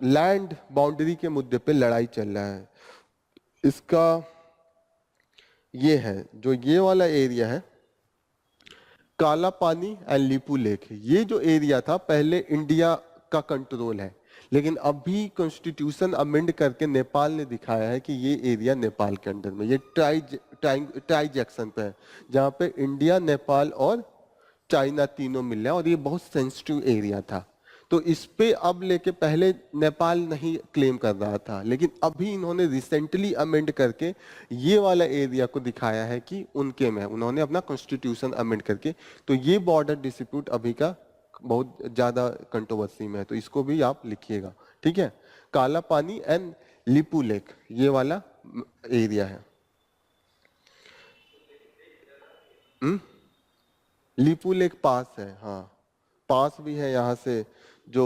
लैंड बाउंड्री के मुद्दे पे लड़ाई चल रहा है। इसका ये है, जो ये वाला एरिया है काला पानी एंड लिपू लेक, ये जो एरिया था पहले इंडिया का कंट्रोल है, लेकिन अभी कॉन्स्टिट्यूशन अमेंड करके नेपाल ने दिखाया है कि ये एरिया नेपाल के अंडर में, ये ट्राई जैक्सन पे है, जहाँ पे इंडिया नेपाल और चाइना तीनों मिल रहा है, और ये बहुत सेंसिटिव एरिया था। तो इस पे अब लेके पहले नेपाल नहीं क्लेम कर रहा था, लेकिन अभी इन्होंने रिसेंटली अमेंड करके ये वाला एरिया को दिखाया है कि उनके में है। उन्होंने अपना कॉन्स्टिट्यूशन अमेंड करके, तो ये बॉर्डर डिस्प्यूट अभी का बहुत ज्यादा कंट्रोवर्सी में है, तो इसको भी आप लिखिएगा, ठीक है। काला पानी एंड लिपू लेक ये वाला एरिया है। लिपू लेक पास है, हाँ पास भी है यहाँ से, जो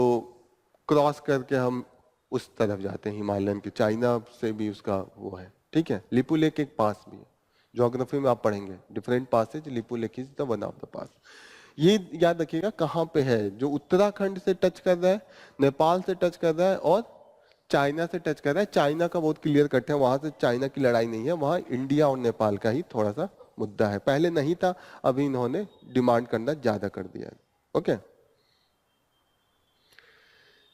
क्रॉस करके हम उस तरफ जाते हैं हिमालयन के, चाइना से भी उसका वो है, ठीक है। लिपू लेक एक पास भी है, ज्योग्राफी में आप पढ़ेंगे different passes, Lipulekh is the one of the pass. ये याद रखिएगा कहाँ पे है, जो उत्तराखंड से टच कर रहा है, नेपाल से टच कर रहा है और चाइना से टच कर रहा है। चाइना का बहुत क्लियर कट है, वहां से चाइना की लड़ाई नहीं है, वहां इंडिया और नेपाल का ही थोड़ा सा मुद्दा है, पहले नहीं था, अभी इन्होंने डिमांड करना ज्यादा कर दिया है। ओके,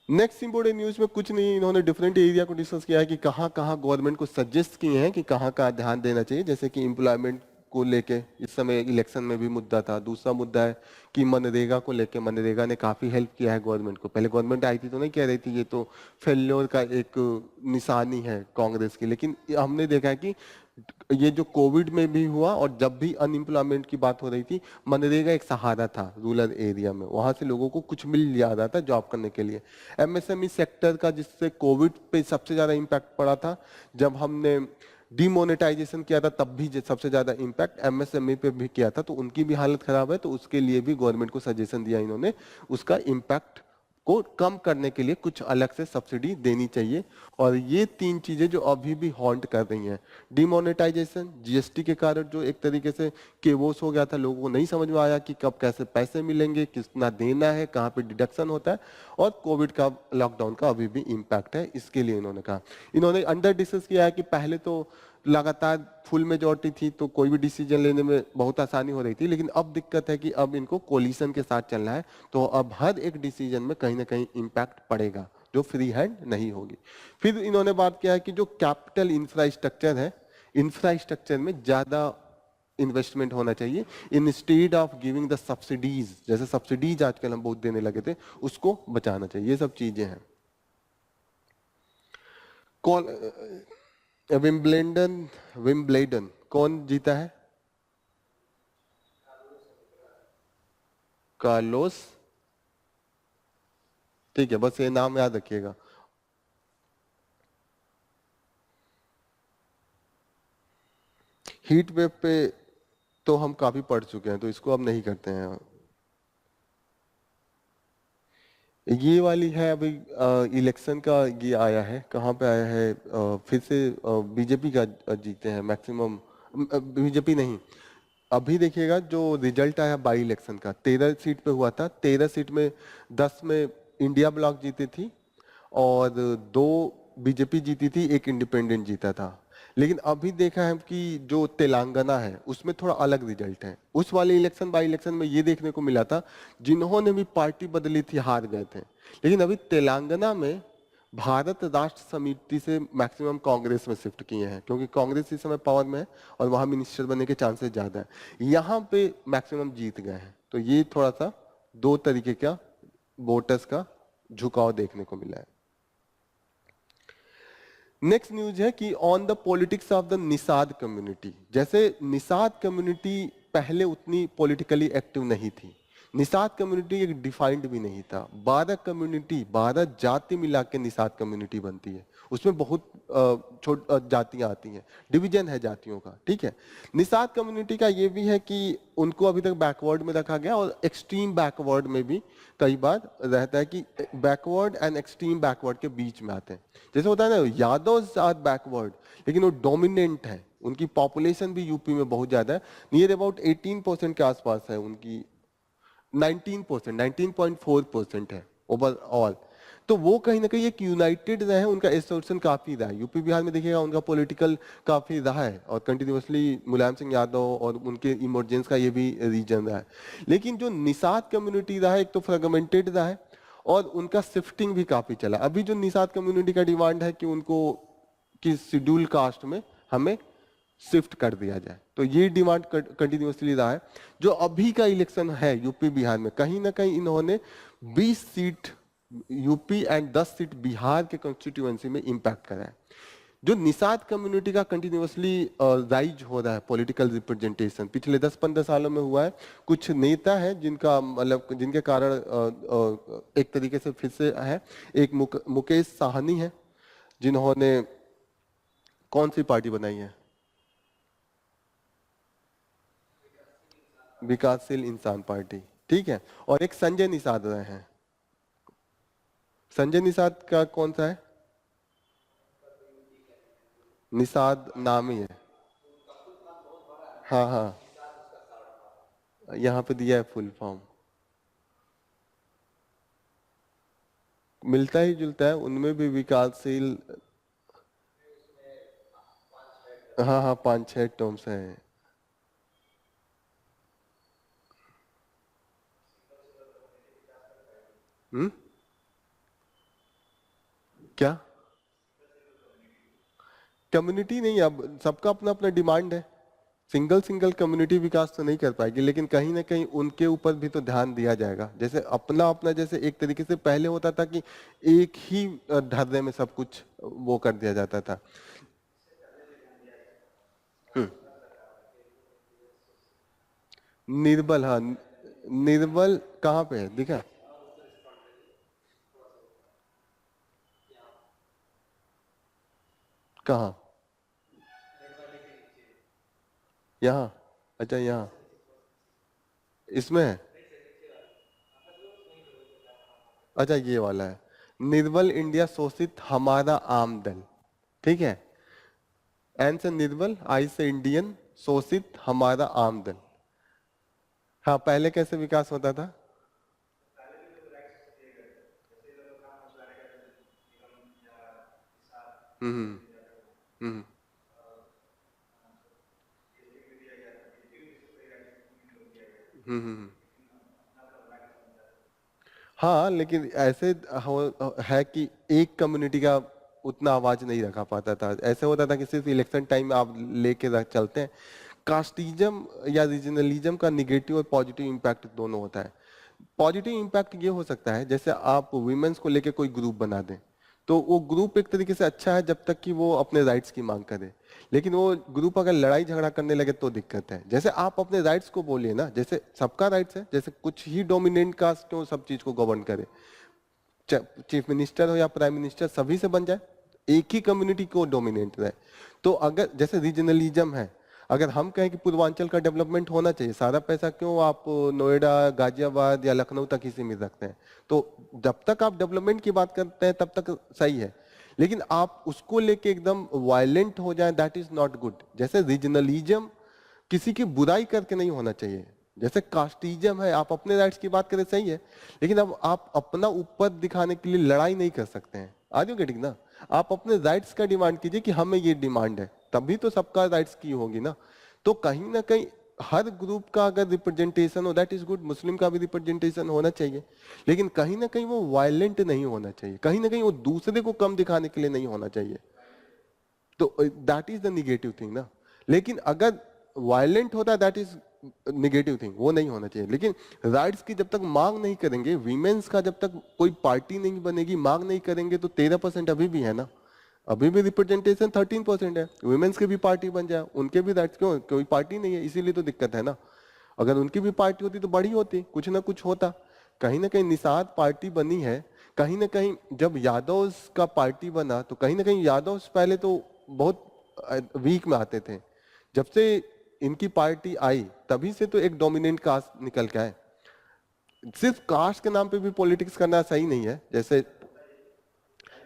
नेक्स्ट इंपोर्टेंट न्यूज में कुछ नहीं, इन्होंने डिफरेंट एरिया को डिस्कस किया है कि कहाँ कहाँ गवर्नमेंट को सजेस्ट किए हैं कि कहाँ कहाँ ध्यान देना चाहिए, जैसे कि एम्प्लॉयमेंट को लेके इस समय इलेक्शन में भी मुद्दा था। दूसरा मुद्दा है कि मनरेगा को लेके, मनरेगा ने काफी हेल्प किया है गवर्नमेंट को। पहले गवर्नमेंट आई थी तो नहीं कह रही थी ये तो फेल्योर का एक निशानी है कांग्रेस की, लेकिन हमने देखा है कि ये जो कोविड में भी हुआ और जब भी अनएम्प्लॉयमेंट की बात हो रही थी, मनरेगा एक सहारा था रूरल एरिया में, वहां से लोगों को कुछ मिल जा रहा था जॉब करने के लिए। एमएसएमई सेक्टर का जिससे कोविड पे सबसे ज्यादा इम्पैक्ट पड़ा था, जब हमने डिमोनेटाइजेशन किया था तब भी सबसे ज्यादा इम्पैक्ट एमएसएमई पे भी किया था, तो उनकी भी हालत खराब है, तो उसके लिए भी गवर्नमेंट को सजेशन दिया इन्होंने, उसका इम्पैक्ट को कम करने के लिए कुछ अलग से सब्सिडी देनी चाहिए। और ये तीन चीजें जो अभी भी हॉन्ट कर रही हैं, डिमोनेटाइजेशन, जीएसटी के कारण जो एक तरीके से केवोस हो गया था, लोगों को नहीं समझ में आया कि कब कैसे पैसे मिलेंगे, कितना देना है, कहाँ पे डिडक्शन होता है, और कोविड का लॉकडाउन का अभी भी इम्पैक्ट है, इसके लिए इन्होंने कहा। इन्होंने अंडर डिस्कस किया है कि पहले तो लगातार फुल मेजोरिटी थी तो कोई भी डिसीजन लेने में बहुत आसानी हो रही थी, लेकिन अब दिक्कत है कि अब इनको कोलिशन के साथ चलना है, तो अब हर एक डिसीजन में कहीं ना कहीं इम्पैक्ट पड़ेगा, जो फ्री हैंड नहीं होगी। फिर इन्होंने बात किया है कि जो कैपिटल इंफ्रास्ट्रक्चर है, इंफ्रास्ट्रक्चर में ज्यादा इन्वेस्टमेंट होना चाहिए, instead of giving the subsidies, जैसे सब्सिडीज आजकल हम बहुत देने लगे थे, उसको बचाना चाहिए। ये सब चीजें हैं। विम्बलेडन, विम्बलेडन कौन जीता है? कार्लोस, ठीक है, बस ये नाम याद रखिएगा। हीट वेव पे तो हम काफी पढ़ चुके हैं, तो इसको अब नहीं करते हैं। ये वाली है अभी इलेक्शन का, ये आया है, कहाँ पे आया है, फिर से बीजेपी का जीते हैं मैक्सिमम, बीजेपी नहीं, अभी देखिएगा जो रिजल्ट आया बाई इलेक्शन का, 13 सीट पे हुआ था, 13 सीट में 10 में इंडिया ब्लॉक जीती थी और 2 बीजेपी जीती थी, एक इंडिपेंडेंट जीता था। लेकिन अभी देखा है कि जो तेलंगाना है उसमें थोड़ा अलग रिजल्ट है। उस वाले इलेक्शन बाई इलेक्शन में ये देखने को मिला था, जिन्होंने भी पार्टी बदली थी हार गए थे, लेकिन अभी तेलंगाना में भारत राष्ट्र समिति से मैक्सिमम कांग्रेस में शिफ्ट किए हैं, क्योंकि कांग्रेस इस समय पावर में है और वहां मिनिस्टर बनने के चांसेस ज्यादा है। यहाँ पे मैक्सिमम जीत गए हैं, तो ये थोड़ा सा दो तरीके का वोटर्स का झुकाव देखने को मिला है। नेक्स्ट न्यूज है कि on the politics of the Nishad community. जैसे निषाद कम्युनिटी पहले उतनी पॉलिटिकली एक्टिव नहीं थी, निषाद कम्युनिटी एक डिफाइंड भी नहीं था, 12 कम्युनिटी 12 जाति मिला के निषाद कम्युनिटी बनती है, उसमें बहुत जातियां आती हैं, डिवीजन है जातियों का, ठीक है। निषाद कम्युनिटी का ये भी है कि उनको अभी तक बैकवर्ड में रखा गया और एक्सट्रीम बैकवर्ड में भी कई बार रहता है कि बैकवर्ड एंड एक्सट्रीम बैकवर्ड के बीच में आते हैं। जैसे होता है ना, यादव आर बैकवर्ड, लेकिन वो डोमिनेंट है, उनकी पॉपुलेशन भी यूपी में बहुत ज्यादा है, नियर अबाउट 18% के आसपास है उनकी, 19%, 19.4% है ओवरऑल। तो वो कहीं ना कहीं एक यूनाइटेड रहे, उनका एसोसिएशन काफी रहा है। यूपी बिहार में देखिएगा उनका पॉलिटिकल काफी रहा है और कंटिन्यूअसली मुलायम सिंह यादव और उनके इमरजेंस का ये भी रीजन रहा है। लेकिन जो निषाद कम्युनिटी रहा है, एक तो फ्रेगमेंटेड रहा है और उनका शिफ्टिंग भी काफी चला। अभी जो निषाद कम्युनिटी का डिमांड है कि उनको किस शेड्यूल कास्ट में हमें शिफ्ट कर दिया जाए, तो ये डिमांड कंटिन्यूअसली रहा है। जो अभी का इलेक्शन है यूपी बिहार में, कहीं ना कहीं इन्होंने 20 seat UP and 10 seat Bihar के कॉन्स्टिट्यूएंसी में इम्पैक्ट करा है। जो निषाद कम्युनिटी का कंटिन्यूअसली राइज हो रहा है पॉलिटिकल रिप्रेजेंटेशन पिछले 10-15 सालों में हुआ है। कुछ नेता हैं जिनका मतलब जिनके कारण एक तरीके से फिर से है। एक मुकेश साहनी है जिन्होंने कौन सी पार्टी बनाई है, विकासशील इंसान पार्टी, ठीक है। और एक संजय निषाद रहे हैं। संजय निषाद का कौन सा है, निषाद नाम ही है। हाँ हाँ, यहाँ पे दिया है फुल फॉर्म, मिलता ही जुलता है उनमें भी विकासशील। हाँ हाँ, 5-6 टर्म्स हैं। हम्म, क्या कम्युनिटी नहीं, अब सबका अपना अपना डिमांड है। सिंगल सिंगल कम्युनिटी विकास तो नहीं कर पाएगी, लेकिन कहीं ना कहीं उनके ऊपर भी तो ध्यान दिया जाएगा। जैसे अपना अपना, जैसे एक तरीके से पहले होता था कि एक ही धरने में सब कुछ वो कर दिया जाता था। हम्म, निर्बल, हाँ, निर्बल कहाँ पे है दिखा, कहाँ, यहाँ, अच्छा यहाँ, इसमें है, अच्छा ये वाला है, निर्बल इंडिया शोषित हमारा आम दल, ठीक है। एन से निर्बल, आई से इंडियन, शोषित हमारा आम दल। हाँ, पहले कैसे विकास होता था। हम्म हम्म हम्म। हाँ, लेकिन ऐसे है कि एक कम्युनिटी का उतना आवाज नहीं रखा पाता था। ऐसे होता था कि सिर्फ इलेक्शन टाइम आप लेके चलते हैं। कास्टिज्म या रीजनलिज्म का निगेटिव और पॉजिटिव इम्पैक्ट दोनों होता है। पॉजिटिव इम्पैक्ट ये हो सकता है जैसे आप वुमेन्स को लेके कोई ग्रुप बना दें, तो वो ग्रुप एक तरीके से अच्छा है जब तक कि वो अपने राइट्स की मांग करे। लेकिन वो ग्रुप अगर लड़ाई झगड़ा करने लगे तो दिक्कत है। जैसे आप अपने राइट्स को बोलिए ना, जैसे सबका राइट्स है, जैसे कुछ ही डोमिनेंट कास्ट क्यों सब चीज को गवर्न करे। चीफ मिनिस्टर हो या प्राइम मिनिस्टर सभी से बन जाए, एक ही कम्युनिटी को डोमिनेट रहे। तो अगर जैसे रीजनलिज्म है, अगर हम कहें कि पूर्वांचल का डेवलपमेंट होना चाहिए, सारा पैसा क्यों आप नोएडा, गाजियाबाद या लखनऊ तक ही सीमित रखते हैं। तो जब तक आप डेवलपमेंट की बात करते हैं तब तक सही है, लेकिन आप उसको लेके एकदम वायलेंट हो जाए, दैट इज नॉट गुड। जैसे रीजनलिज्म किसी की बुराई करके नहीं होना चाहिए। जैसे कास्टिज्म है, आप अपने राइट्स की बात करें सही है, लेकिन अब आप अपना ऊपर दिखाने के लिए लड़ाई नहीं कर सकते हैं। आज गेटिंग ना, आप अपने राइट्स का डिमांड कीजिए कि हमें ये डिमांड है, तभी तो सबका राइट्स की होगी ना। तो कहीं ना कहीं हर ग्रुप का अगर रिप्रेजेंटेशन हो दैट इज गुड, मुस्लिम का भी रिप्रेजेंटेशन होना चाहिए, लेकिन कहीं ना कहीं वो वायलेंट नहीं होना चाहिए, कहीं ना कहीं वो दूसरे को कम दिखाने के लिए नहीं होना चाहिए। तो that is the negative thing ना। लेकिन अगर वायलेंट होता है दैट इज निगेटिव थिंग, वो नहीं होना चाहिए। लेकिन राइट्स की जब तक मांग नहीं करेंगे, वीमेंस का जब तक कोई पार्टी नहीं बनेगी, मांग नहीं करेंगे, तो 13% अभी भी है ना। अभी भी रिप्रेजेंटेशन 13% है। वुमेन्स की भी पार्टी बन जाए, उनके भी राइट्स क्यों, कोई पार्टी नहीं है, इसीलिए तो दिक्कत है ना। अगर उनकी भी पार्टी होती तो बड़ी होती, कुछ ना कुछ होता। कहीं ना कहीं निषाद पार्टी बनी है, कहीं ना कहीं जब यादव का पार्टी बना तो कहीं ना कहीं यादव पहले तो बहुत वीक में आते थे। जब से इनकी पार्टी आई तभी से तो एक डोमिनेंट कास्ट निकल के आए। सिर्फ कास्ट के नाम पे भी पॉलिटिक्स करना सही नहीं है, जैसे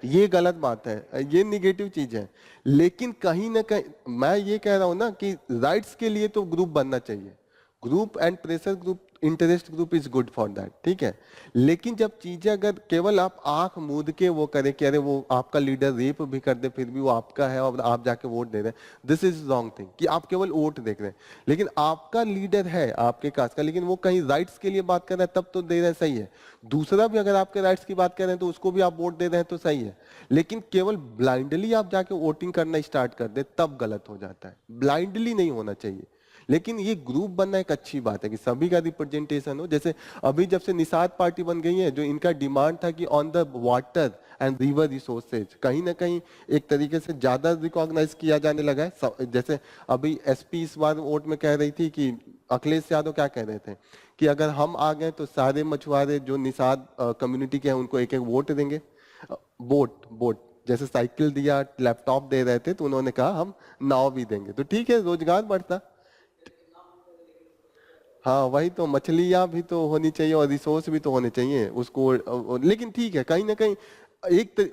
ये गलत बात है, ये निगेटिव चीज है। लेकिन कहीं ना कहीं मैं ये कह रहा हूं ना कि राइट्स के लिए तो ग्रुप बनना चाहिए। Group and pressure group, interest group is good for that, ठीक है। लेकिन जब चीजें अगर केवल आप आंख मूंद के वो करें कि अरे वो आपका लीडर रेप भी कर दे फिर भी वो आपका है और आप जाके वोट दे रहे हैं, दिस इज रॉन्ग थिंग कि आप केवल वोट देख रहे हैं। लेकिन आपका लीडर है आपके कास्ट का, लेकिन वो कहीं राइट्स के लिए बात कर रहा है तब तो दे रहे हैं, सही है। दूसरा भी अगर आपके राइट्स की बात कर रहे हैं तो उसको भी आप वोट दे रहे हैं तो सही है। लेकिन केवल ब्लाइंडली आप जाके वोटिंग करना स्टार्ट कर दे तब गलत हो जाता है। ब्लाइंडली नहीं होना चाहिए। लेकिन ये ग्रुप बनना एक अच्छी बात है कि सभी का रिप्रेजेंटेशन हो। जैसे अभी जब से निषाद पार्टी बन गई है, जो इनका डिमांड था कि on the water and river resources कहीं ना कहीं एक तरीके से ज्यादा रिकॉग्नाइज किया जाने लगा है। जैसे अभी एसपी इस बार वोट में कह रही थी कि अखिलेश यादव क्या कह रहे थे कि अगर हम आ गए तो सारे मछुआरे जो निषाद कम्युनिटी के हैं उनको एक एक वोट देंगे। बोट बोट जैसे साइकिल दिया, लैपटॉप दे रहे थे, तो उन्होंने कहा हम नाव भी देंगे, तो ठीक है, रोजगार बढ़ता। हाँ वही तो, मछलियां भी तो होनी चाहिए और रिसोर्स भी तो होने चाहिए उसको। लेकिन ठीक है, कहीं ना कहीं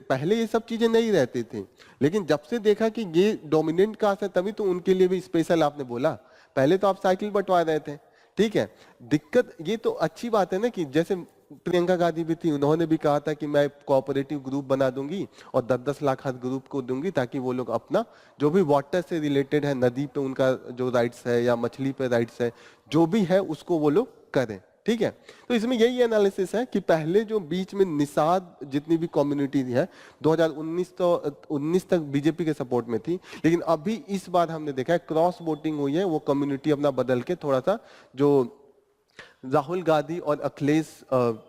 पहले ये सब चीजें नहीं रहती थी, लेकिन जब से देखा कि ये डोमिनेंट कास्ट है तभी तो उनके लिए भी स्पेशल आपने बोला। पहले तो आप साइकिल बंटवा रहे थे, ठीक है। दिक्कत ये तो अच्छी बात है ना कि जैसे प्रियंका गांधी भी थी, उन्होंने भी कहा था कि मैं कोऑपरेटिव ग्रुप बना दूंगी और 10-10 लाख हर ग्रुप को दूंगी ताकि वो लोग अपना जो भी वाटर से रिलेटेड है, नदी पे उनका जो राइट्स है या मछली पे राइट्स है, जो भी है उसको वो लोग करें, ठीक है। तो इसमें यही एनालिसिस है कि पहले जो बीच में निषाद जितनी भी कम्युनिटी है 2019 तक बीजेपी के सपोर्ट में थी, लेकिन अभी इस बार हमने देखा है क्रॉस वोटिंग हुई है, वो कम्युनिटी अपना बदल के थोड़ा सा जो राहुल गांधी और अखिलेश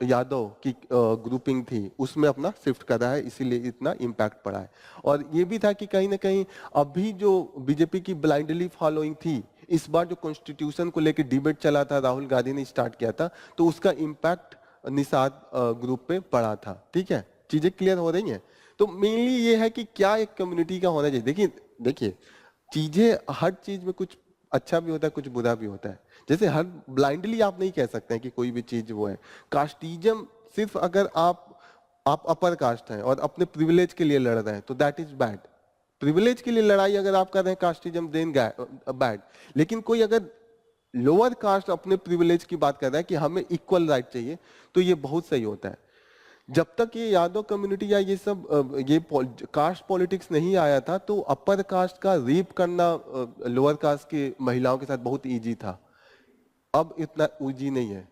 यादव की ग्रुपिंग थी उसमें अपना शिफ्ट कर रहा है, इसीलिए इतना इम्पैक्ट पड़ा है। और ये भी था कि कहीं ना कहीं अभी जो बीजेपी की ब्लाइंडली फॉलोइंग थी, इस बार जो कॉन्स्टिट्यूशन को लेकर डिबेट चला था, राहुल गांधी ने स्टार्ट किया था, तो उसका इम्पैक्ट निषाद ग्रुप पे पड़ा था, ठीक है। चीजें क्लियर हो रही हैं। तो मेनली ये है कि क्या एक कम्युनिटी का होना चाहिए। देखिए देखिए, चीजें हर चीज में कुछ अच्छा भी होता है, कुछ बुरा भी होता है। जैसे हर ब्लाइंडली आप नहीं कह सकते हैं कि कोई भी चीज वो है। कास्टिज्म सिर्फ अगर आप अपर कास्ट हैं और अपने प्रिविलेज के लिए लड़ रहे हैं तो दैट इज बैड। प्रिविलेज के लिए लड़ाई अगर आप कर रहे हैं कास्टिज्म, देन बैड। लेकिन कोई अगर लोअर कास्ट अपने प्रिविलेज की बात कर रहा है कि हमें इक्वल राइट चाहिए, तो ये बहुत सही होता है। जब तक ये यादव कम्युनिटी या ये सब कास्ट पॉलिटिक्स नहीं आया था, तो अपर कास्ट का रेप करना लोअर कास्ट की महिलाओं के साथ बहुत इजी था। अब इतना इजी नहीं है,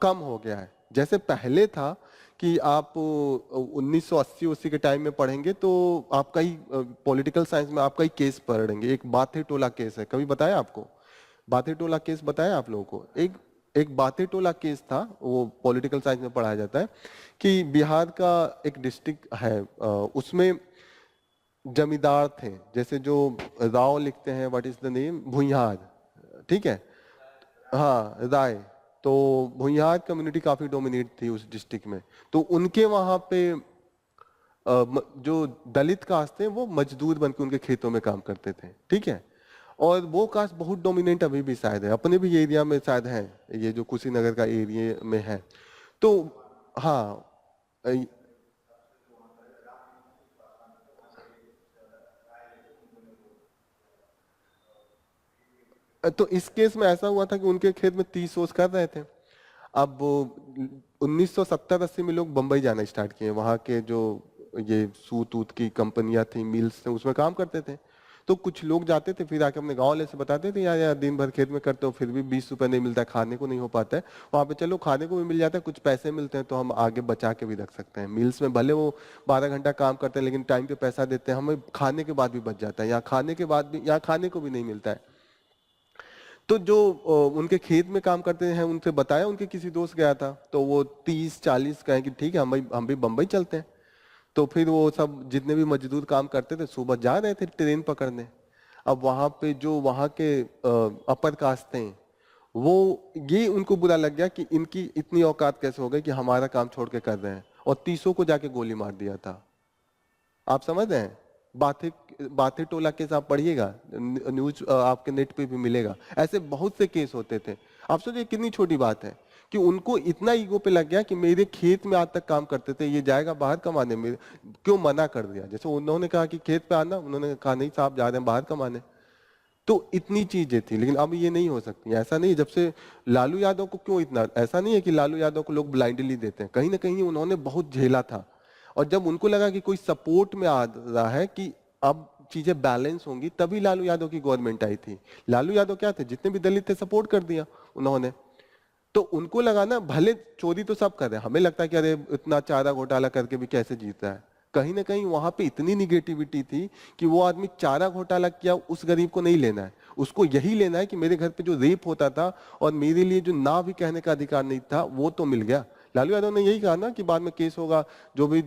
कम हो गया है। जैसे पहले था कि आप 1980 के टाइम में पढ़ेंगे तो आपका ही पॉलिटिकल साइंस में आपका ही केस पढ़ेंगे, एक बाथे टोला केस है, कभी बताया आपको? बाथे टोला केस बताया आप लोगों को? एक बाथे टोला केस था, वो पॉलिटिकल साइंस में पढ़ाया जाता है कि बिहार का एक डिस्ट्रिक्ट है, उसमें जमींदार थे, जैसे जो राव लिखते हैं, व्हाट इज द नेम, भुइयार, ठीक है, हाँ राय। तो भुइयार कम्युनिटी काफी डोमिनेट थी उस डिस्ट्रिक्ट में, तो उनके वहां पे जो दलित कास्ट थे वो मजदूर बनकर उनके खेतों में काम करते थे, ठीक है। और वो कास्ट बहुत डोमिनेंट अभी भी शायद है, अपने भी एरिया में शायद है, ये जो कुशीनगर का एरिया में है। तो हाँ, तो इस केस में ऐसा हुआ था कि उनके खेत में 30 ओस कर रहे थे। अब 1970-80 में लोग बंबई जाना स्टार्ट किए, वहाँ के जो ये सूत ऊत की कंपनियां थी, मिल्स थे, उसमें काम करते थे। तो कुछ लोग जाते थे, फिर आके अपने गांव वाले से बताते थे, यार यार दिन भर खेत में करते हो फिर भी 20 रुपए नहीं मिलता है, खाने को नहीं हो पाता है। वहाँ पे चलो खाने को भी मिल जाता है, कुछ पैसे मिलते हैं तो हम आगे बचा के भी रख सकते हैं। मिल्स में भले वो 12 घंटा काम करते हैं लेकिन टाइम पे पैसा देते हैं, हमें खाने के बाद भी बच जाता है। यहाँ खाने के बाद भी, यहाँ खाने को भी नहीं मिलता है। तो जो उनके खेत में काम करते हैं उनसे बताया, उनके किसी दोस्त गया था, तो वो 30-40 कहे कि ठीक है हम भी बम्बई चलते हैं। तो फिर वो सब जितने भी मजदूर काम करते थे सुबह जा रहे थे ट्रेन पकड़ने। अब वहां पे जो वहां के अपर कास्ट थे, वो ये उनको बुरा लग गया कि इनकी इतनी औकात कैसे हो गई कि हमारा काम छोड़ के कर रहे हैं, और 30 को जाके गोली मार दिया था। आप समझ रहे हैं? बाथे बाथे टोला केस आप पढ़िएगा, न्यूज आपके नेट पे भी मिलेगा। ऐसे बहुत से केस होते थे। आप सोचिए कितनी छोटी बात है कि उनको इतना ईगो पे लग गया कि मेरे खेत में आज तक काम करते थे, ये जाएगा बाहर कमाने, में क्यों मना कर दिया। जैसे उन्होंने कहा कि खेत पे आना, उन्होंने कहा नहीं साहब जा रहे हैं बाहर कमाने। तो इतनी चीजें थी, लेकिन अब ये नहीं हो सकती। ऐसा नहीं, जब से लालू यादव को क्यों इतना, ऐसा नहीं है कि लालू यादव को लोग ब्लाइंडली देते हैं, कहीं ना कहीं उन्होंने बहुत झेला था। और जब उनको लगा कि कोई सपोर्ट में आ रहा है कि अब चीजें बैलेंस होंगी, तभी लालू यादव की गवर्नमेंट आई थी। लालू यादव क्या थे, जितने भी दलित थे सपोर्ट कर दिया उन्होंने। तो उनको लगा ना, भले चोरी तो सब कर रहे हैं, हमें लगता है कि अरे इतना चारा घोटाला करके भी कैसे जीत रहा है, कहीं ना कहीं वहां पे इतनी निगेटिविटी थी कि वो आदमी चारा घोटाला किया, उस गरीब को नहीं लेना है, उसको यही लेना है कि मेरे घर पे जो रेप होता था और मेरे लिए जो ना भी कहने का अधिकार नहीं था वो तो मिल गया। लालू यादव ने यही कहा ना कि बाद में केस होगा, जो भी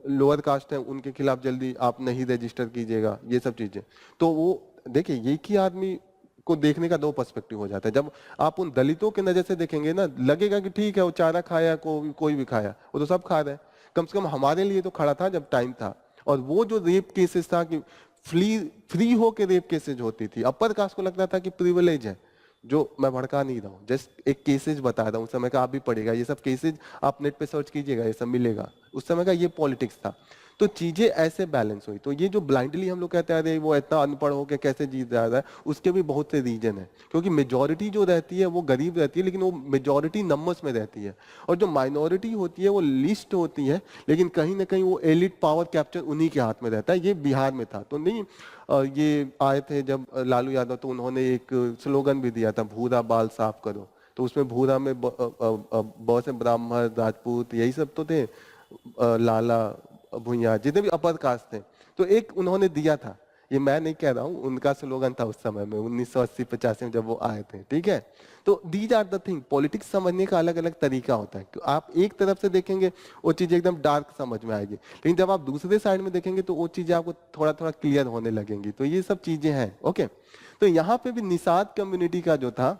लोअर कास्ट है उनके खिलाफ जल्दी आप नहीं रजिस्टर कीजिएगा, ये सब चीजें। तो वो देखिए, एक ही आदमी को देखने का दो पर्सपेक्टिव हो जाता है। जब आप उन दलितों के नजर से देखेंगे ना, लगेगा कि ठीक है वो चारा खाया, कोई भी खाया, वो तो सब खा रहे हैं, कम से कम हमारे लिए तो खड़ा था जब टाइम था। और वो जो रेप केसेस था कि फ्री हो के रेप केसेज होती थी, अपर कास्ट को लगता था कि प्रिविलेज है, जो मैं भड़का नहीं रहा हूँ, जस्ट एक केसेज बता रहा हूँ, उस समय का आप भी पढ़ेगा, ये सब केसेज आप नेट पे सर्च कीजिएगा, ये सब मिलेगा, उस समय का ये पॉलिटिक्स था। तो चीजें ऐसे बैलेंस हुई। तो ये जो ब्लाइंडली हम लोग कहते हैं अरे वो इतना अनपढ़ हो के कैसे जीत जा रहा है, उसके भी बहुत से रीजन है, क्योंकि मेजोरिटी जो रहती है वो गरीब रहती है, लेकिन वो मेजोरिटी नंबर्स में रहती है, और जो माइनॉरिटी होती है वो लिस्ट होती है, लेकिन कहीं ना कहीं वो एलिट पावर कैप्चर उन्हीं के हाथ में रहता है। ये बिहार में था। तो नहीं, ये आए थे जब लालू यादव, तो उन्होंने एक स्लोगन भी दिया था, भूरा बाल साफ करो। तो उसमें भूरा में बहुत से ब्राह्मण, राजपूत, यही सब तो थे, लाला, भुइयां, जितने भी अपर कास्ट थे। तो एक उन्होंने दिया था, ये मैं नहीं कह रहा हूँ, उनका स्लोगन था उस समय में 1980-85 में जब वो आए थे, ठीक है। तो these are the thing, politics समझने का अलग अलग तरीका होता है। आप एक तरफ से देखेंगे वो चीज एकदम डार्क समझ में आएगी, लेकिन जब आप दूसरे साइड में देखेंगे तो वो चीजें आपको थोड़ा थोड़ा क्लियर होने लगेंगी। तो ये सब चीजें हैं, ओके। तो यहाँ पे भी निषाद कम्युनिटी का जो था,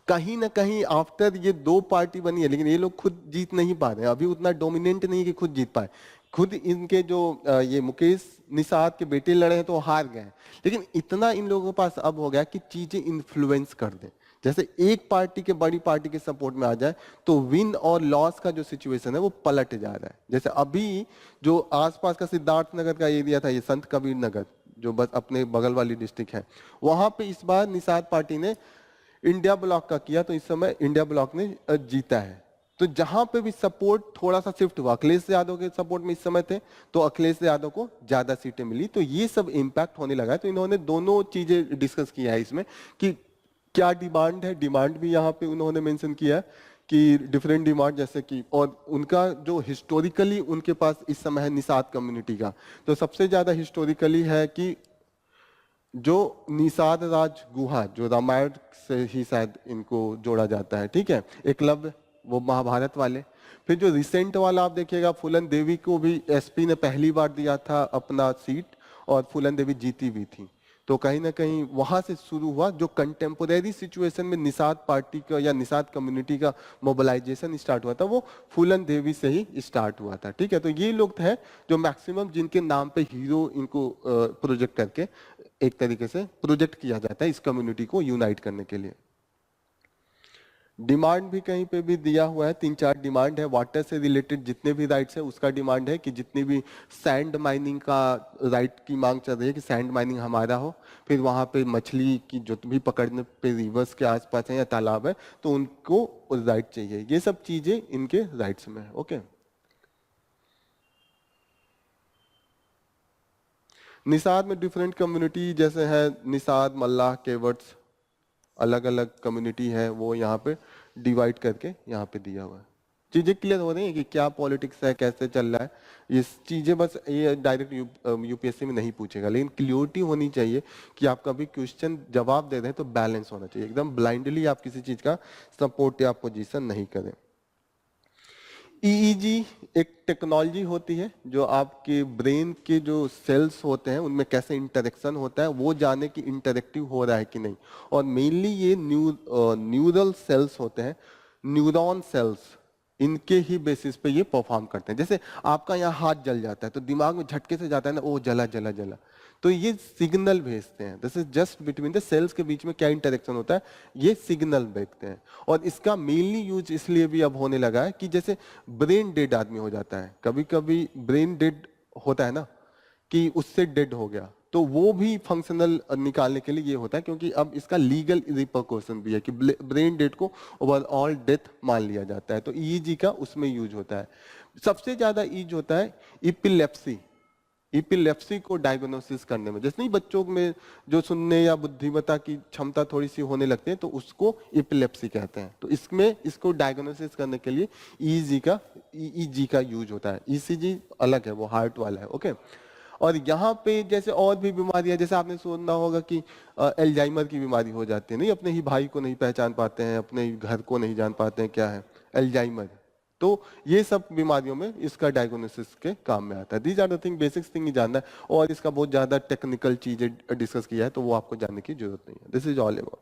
कहीं ना कहीं आफ्टर ये दो पार्टी बनी है, लेकिन ये लोग खुद जीत नहीं पा रहे हैं, अभी उतना डोमिनेंट नहीं कि खुद जीत पाए। खुद इनके जो ये मुकेश निषाद के बेटे लड़े हैं तो हार गए, लेकिन इतना इन लोगों के पास अब हो गया कि चीजें इन्फ्लुएंस कर दें। जैसे एक पार्टी के, बड़ी पार्टी के सपोर्ट में आ जाए तो विन और लॉस का जो सिचुएशन है वो पलट जा रहा है। जैसे अभी जो आसपास का सिद्धार्थ नगर का एरिया था, ये संत कबीर नगर जो बस अपने बगल वाली डिस्ट्रिक्ट है, वहां पे इस बार निषाद पार्टी ने इंडिया ब्लॉक का किया, तो इस समय इंडिया ब्लॉक ने जीता है। तो जहां पे भी सपोर्ट थोड़ा सा शिफ्ट हुआ, अखिलेश यादव के सपोर्ट में इस समय थे तो अखिलेश यादव को ज्यादा सीटें मिली, तो ये सब इंपैक्ट होने लगा है। तो इन्होंने दोनों चीजें डिस्कस किया है इसमें कि क्या डिमांड है, डिमांड भी यहाँ पे उन्होंने मेंशन किया कि डिफरेंट डिमांड, जैसे कि, और उनका जो हिस्टोरिकली उनके पास इस समय है निषाद कम्युनिटी का, तो सबसे ज्यादा हिस्टोरिकली है कि जो निषाद राज गुहा, जो रामायण से ही शायद इनको जोड़ा जाता है, ठीक है, एकलव्य, वो महाभारत वाले। फिर जो रिसेंट वाला आप देखिएगा, फूलन देवी को भी एसपी ने पहली बार दिया था अपना सीट, और फूलन देवी जीती भी थी। तो कहीं ना कहीं वहां से शुरू हुआ, जो कंटेम्पोरेरी सिचुएशन में निषाद पार्टी का या निषाद कम्युनिटी का मोबिलाइजेशन स्टार्ट हुआ था, वो फूलन देवी से ही स्टार्ट हुआ था, ठीक है। तो ये लोग थे जो मैक्सिमम जिनके नाम पे हीरो इनको प्रोजेक्ट करके एक तरीके से प्रोजेक्ट किया जाता है इस कम्युनिटी को यूनाइट करने के लिए। डिमांड भी कहीं पे भी दिया हुआ है, 3-4 डिमांड है। वाटर से रिलेटेड जितने भी राइट्स है उसका डिमांड है कि जितनी भी सैंड माइनिंग का राइट की मांग चल रही है कि सैंड माइनिंग हमारा हो। फिर वहां पे मछली की जो भी पकड़ने पे रिवर्स के आसपास है या तालाब है तो उनको राइट चाहिए। ये सब चीजें इनके राइट्स में है, ओके। निषाद में डिफरेंट कम्युनिटी जैसे है, निषाद, मल्लाह, केवट्स, अलग अलग कम्युनिटी है, वो यहाँ पे डिवाइड करके यहाँ पे दिया हुआ है। चीजें क्लियर हो रही है कि क्या पॉलिटिक्स है, कैसे चल रहा है, ये चीजें बस ये डायरेक्ट यूपीएससी में नहीं पूछेगा, लेकिन क्लियरिटी होनी चाहिए कि आप कभी क्वेश्चन जवाब दे रहे हैं तो बैलेंस होना चाहिए, एकदम ब्लाइंडली आप किसी चीज का सपोर्ट या पोजीशन नहीं करें। ईईजी एक टेक्नोलॉजी होती है जो आपके ब्रेन के जो सेल्स होते हैं उनमें कैसे इंटरेक्शन होता है वो जाने की इंटरेक्टिव हो रहा है कि नहीं। और मेनली ये न्यूरल सेल्स होते हैं, न्यूरॉन सेल्स, इनके ही बेसिस पे ये परफॉर्म करते हैं। जैसे आपका यहाँ हाथ जल जाता है तो दिमाग में झटके से जाता है ना, ओ जला जला जला, तो ये सिग्नल भेजते हैं। This is just between the cells के बीच में क्या इंटरेक्शन होता है, ये सिग्नल भेजते हैं। और इसका मेनली यूज इसलिए भी अब होने लगा है कि जैसे ब्रेन डेड आदमी हो जाता है, कभी कभी ब्रेन डेड होता है ना कि उससे डेड हो गया, तो वो भी फंक्शनल निकालने के लिए ये होता है, क्योंकि अब इसका लीगल रिपरकॉशन भी है कि ब्रेन डेड को ओवरऑल डेथ मान लिया जाता है। तो ईईजी का उसमें यूज होता है। सबसे ज्यादा यूज होता है इपिलेप्सी। इपिलेप्सी को डायग्नोसिस करने में, जैसे नहीं बच्चों में जो सुनने या बुद्धिमत्ता की क्षमता थोड़ी सी होने लगती है तो उसको इपिलेप्सी कहते हैं। तो इसमें इसको डायग्नोसिस करने के लिए ईईजी का यूज होता है। ईसीजी अलग है, वो हार्ट वाला है, ओके। और यहाँ पे जैसे और भी बीमारियां, जैसे आपने सुना होगा कि एल्जाइमर की बीमारी हो जाती है, नहीं अपने ही भाई को नहीं पहचान पाते हैं, अपने ही घर को नहीं जान पाते हैं क्या है एल्जाइमर। तो ये सब बीमारियों में इसका डायग्नोसिस के काम में आता है। These are the thing, basics thing ही जानना है, और इसका बहुत ज्यादा टेक्निकल चीजें डिस्कस किया है तो वो आपको जानने की जरूरत नहीं है। This is all about.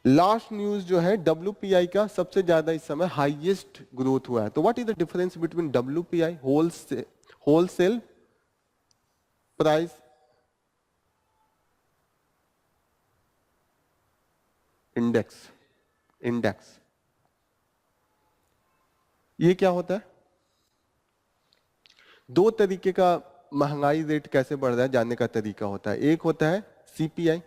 Last news जो है, WPI का सबसे ज्यादा इस समय हाईएस्ट ग्रोथ हुआ है। तो what is the difference between WPI wholesale price index, ये क्या होता है? दो तरीके का महंगाई रेट कैसे बढ़ रहा है जानने का तरीका होता है। एक होता है CPI,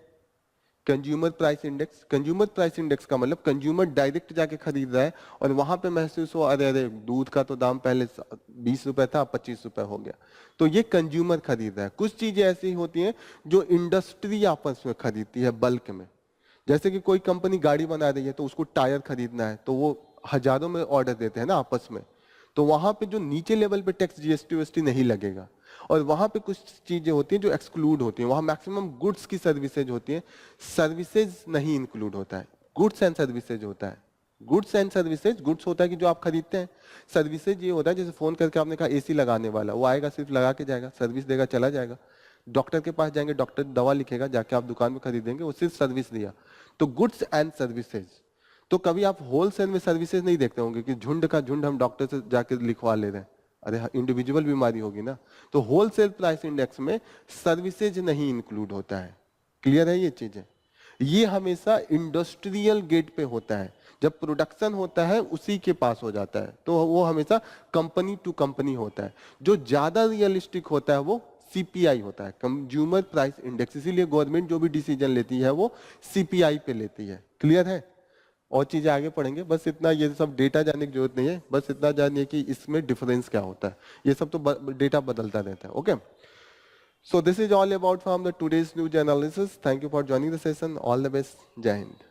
consumer price index. Consumer price index का मतलब कंज्यूमर डायरेक्ट जाके खरीद रहा है और वहां पे महसूस हो, अरे अरे दूध का तो दाम पहले 20 रुपए था, 25 रुपए हो गया, तो ये कंज्यूमर खरीद रहा है। कुछ चीजें ऐसी होती हैं जो इंडस्ट्री आपस में खरीदती है बल्क में। जैसे कि कोई कंपनी गाड़ी बना रही है तो उसको टायर खरीदना है तो वो हजारों में ऑर्डर देते हैं ना आपस में, तो वहां पे जो नीचे लेवल पे टैक्स GST नहीं लगेगा। और वहां पे कुछ चीजें होती हैं जो एक्सक्लूड होती हैं, वहां मैक्सिमम गुड्स की सर्विसेज होती है, सर्विसेज नहीं इंक्लूड होता है, गुड्स एंड सर्विसेज होता है। गुड्स एंड सर्विसेज, गुड्स होता है कि जो आप खरीदते हैं, सर्विसेज ये होता है जैसे फोन करके आपने कहा AC लगाने वाला, वो आएगा सिर्फ लगा के जाएगा, सर्विस देगा चला जाएगा। डॉक्टर के पास जाएंगे, डॉक्टर दवा लिखेगा, जाके आप दुकान में खरीदेंगे, वो सिर्फ सर्विस दिया। तो गुड्स एंड सर्विसेज। तो कभी आप होलसेल में सर्विसेज नहीं देखते होंगे कि झुंड का झुंड हम डॉक्टर से जाके लिखवा ले रहे हैं, अरे इंडिविजुअल बीमारी होगी ना। तो होलसेल प्राइस इंडेक्स में सर्विसेज नहीं इंक्लूड होता है। क्लियर है ये चीजें? ये हमेशा इंडस्ट्रियल गेट पे होता है, जब प्रोडक्शन होता है उसी के पास हो जाता है, तो वो हमेशा कंपनी टू कंपनी होता है। जो ज्यादा रियलिस्टिक होता है वो CPI होता है, कंज्यूमर प्राइस इंडेक्स। इसीलिए गवर्नमेंट जो भी डिसीजन लेती है वो CPI पे लेती है। क्लियर है? और चीजें आगे पढ़ेंगे, बस इतना, ये सब डेटा जानने की जरूरत नहीं है, बस इतना जानिए कि इसमें डिफरेंस क्या होता है। ये सब तो डेटा बदलता रहता है, okay. So this is all about from the today's news analysis. Thank you for joining the session. All the best. जय हिंद।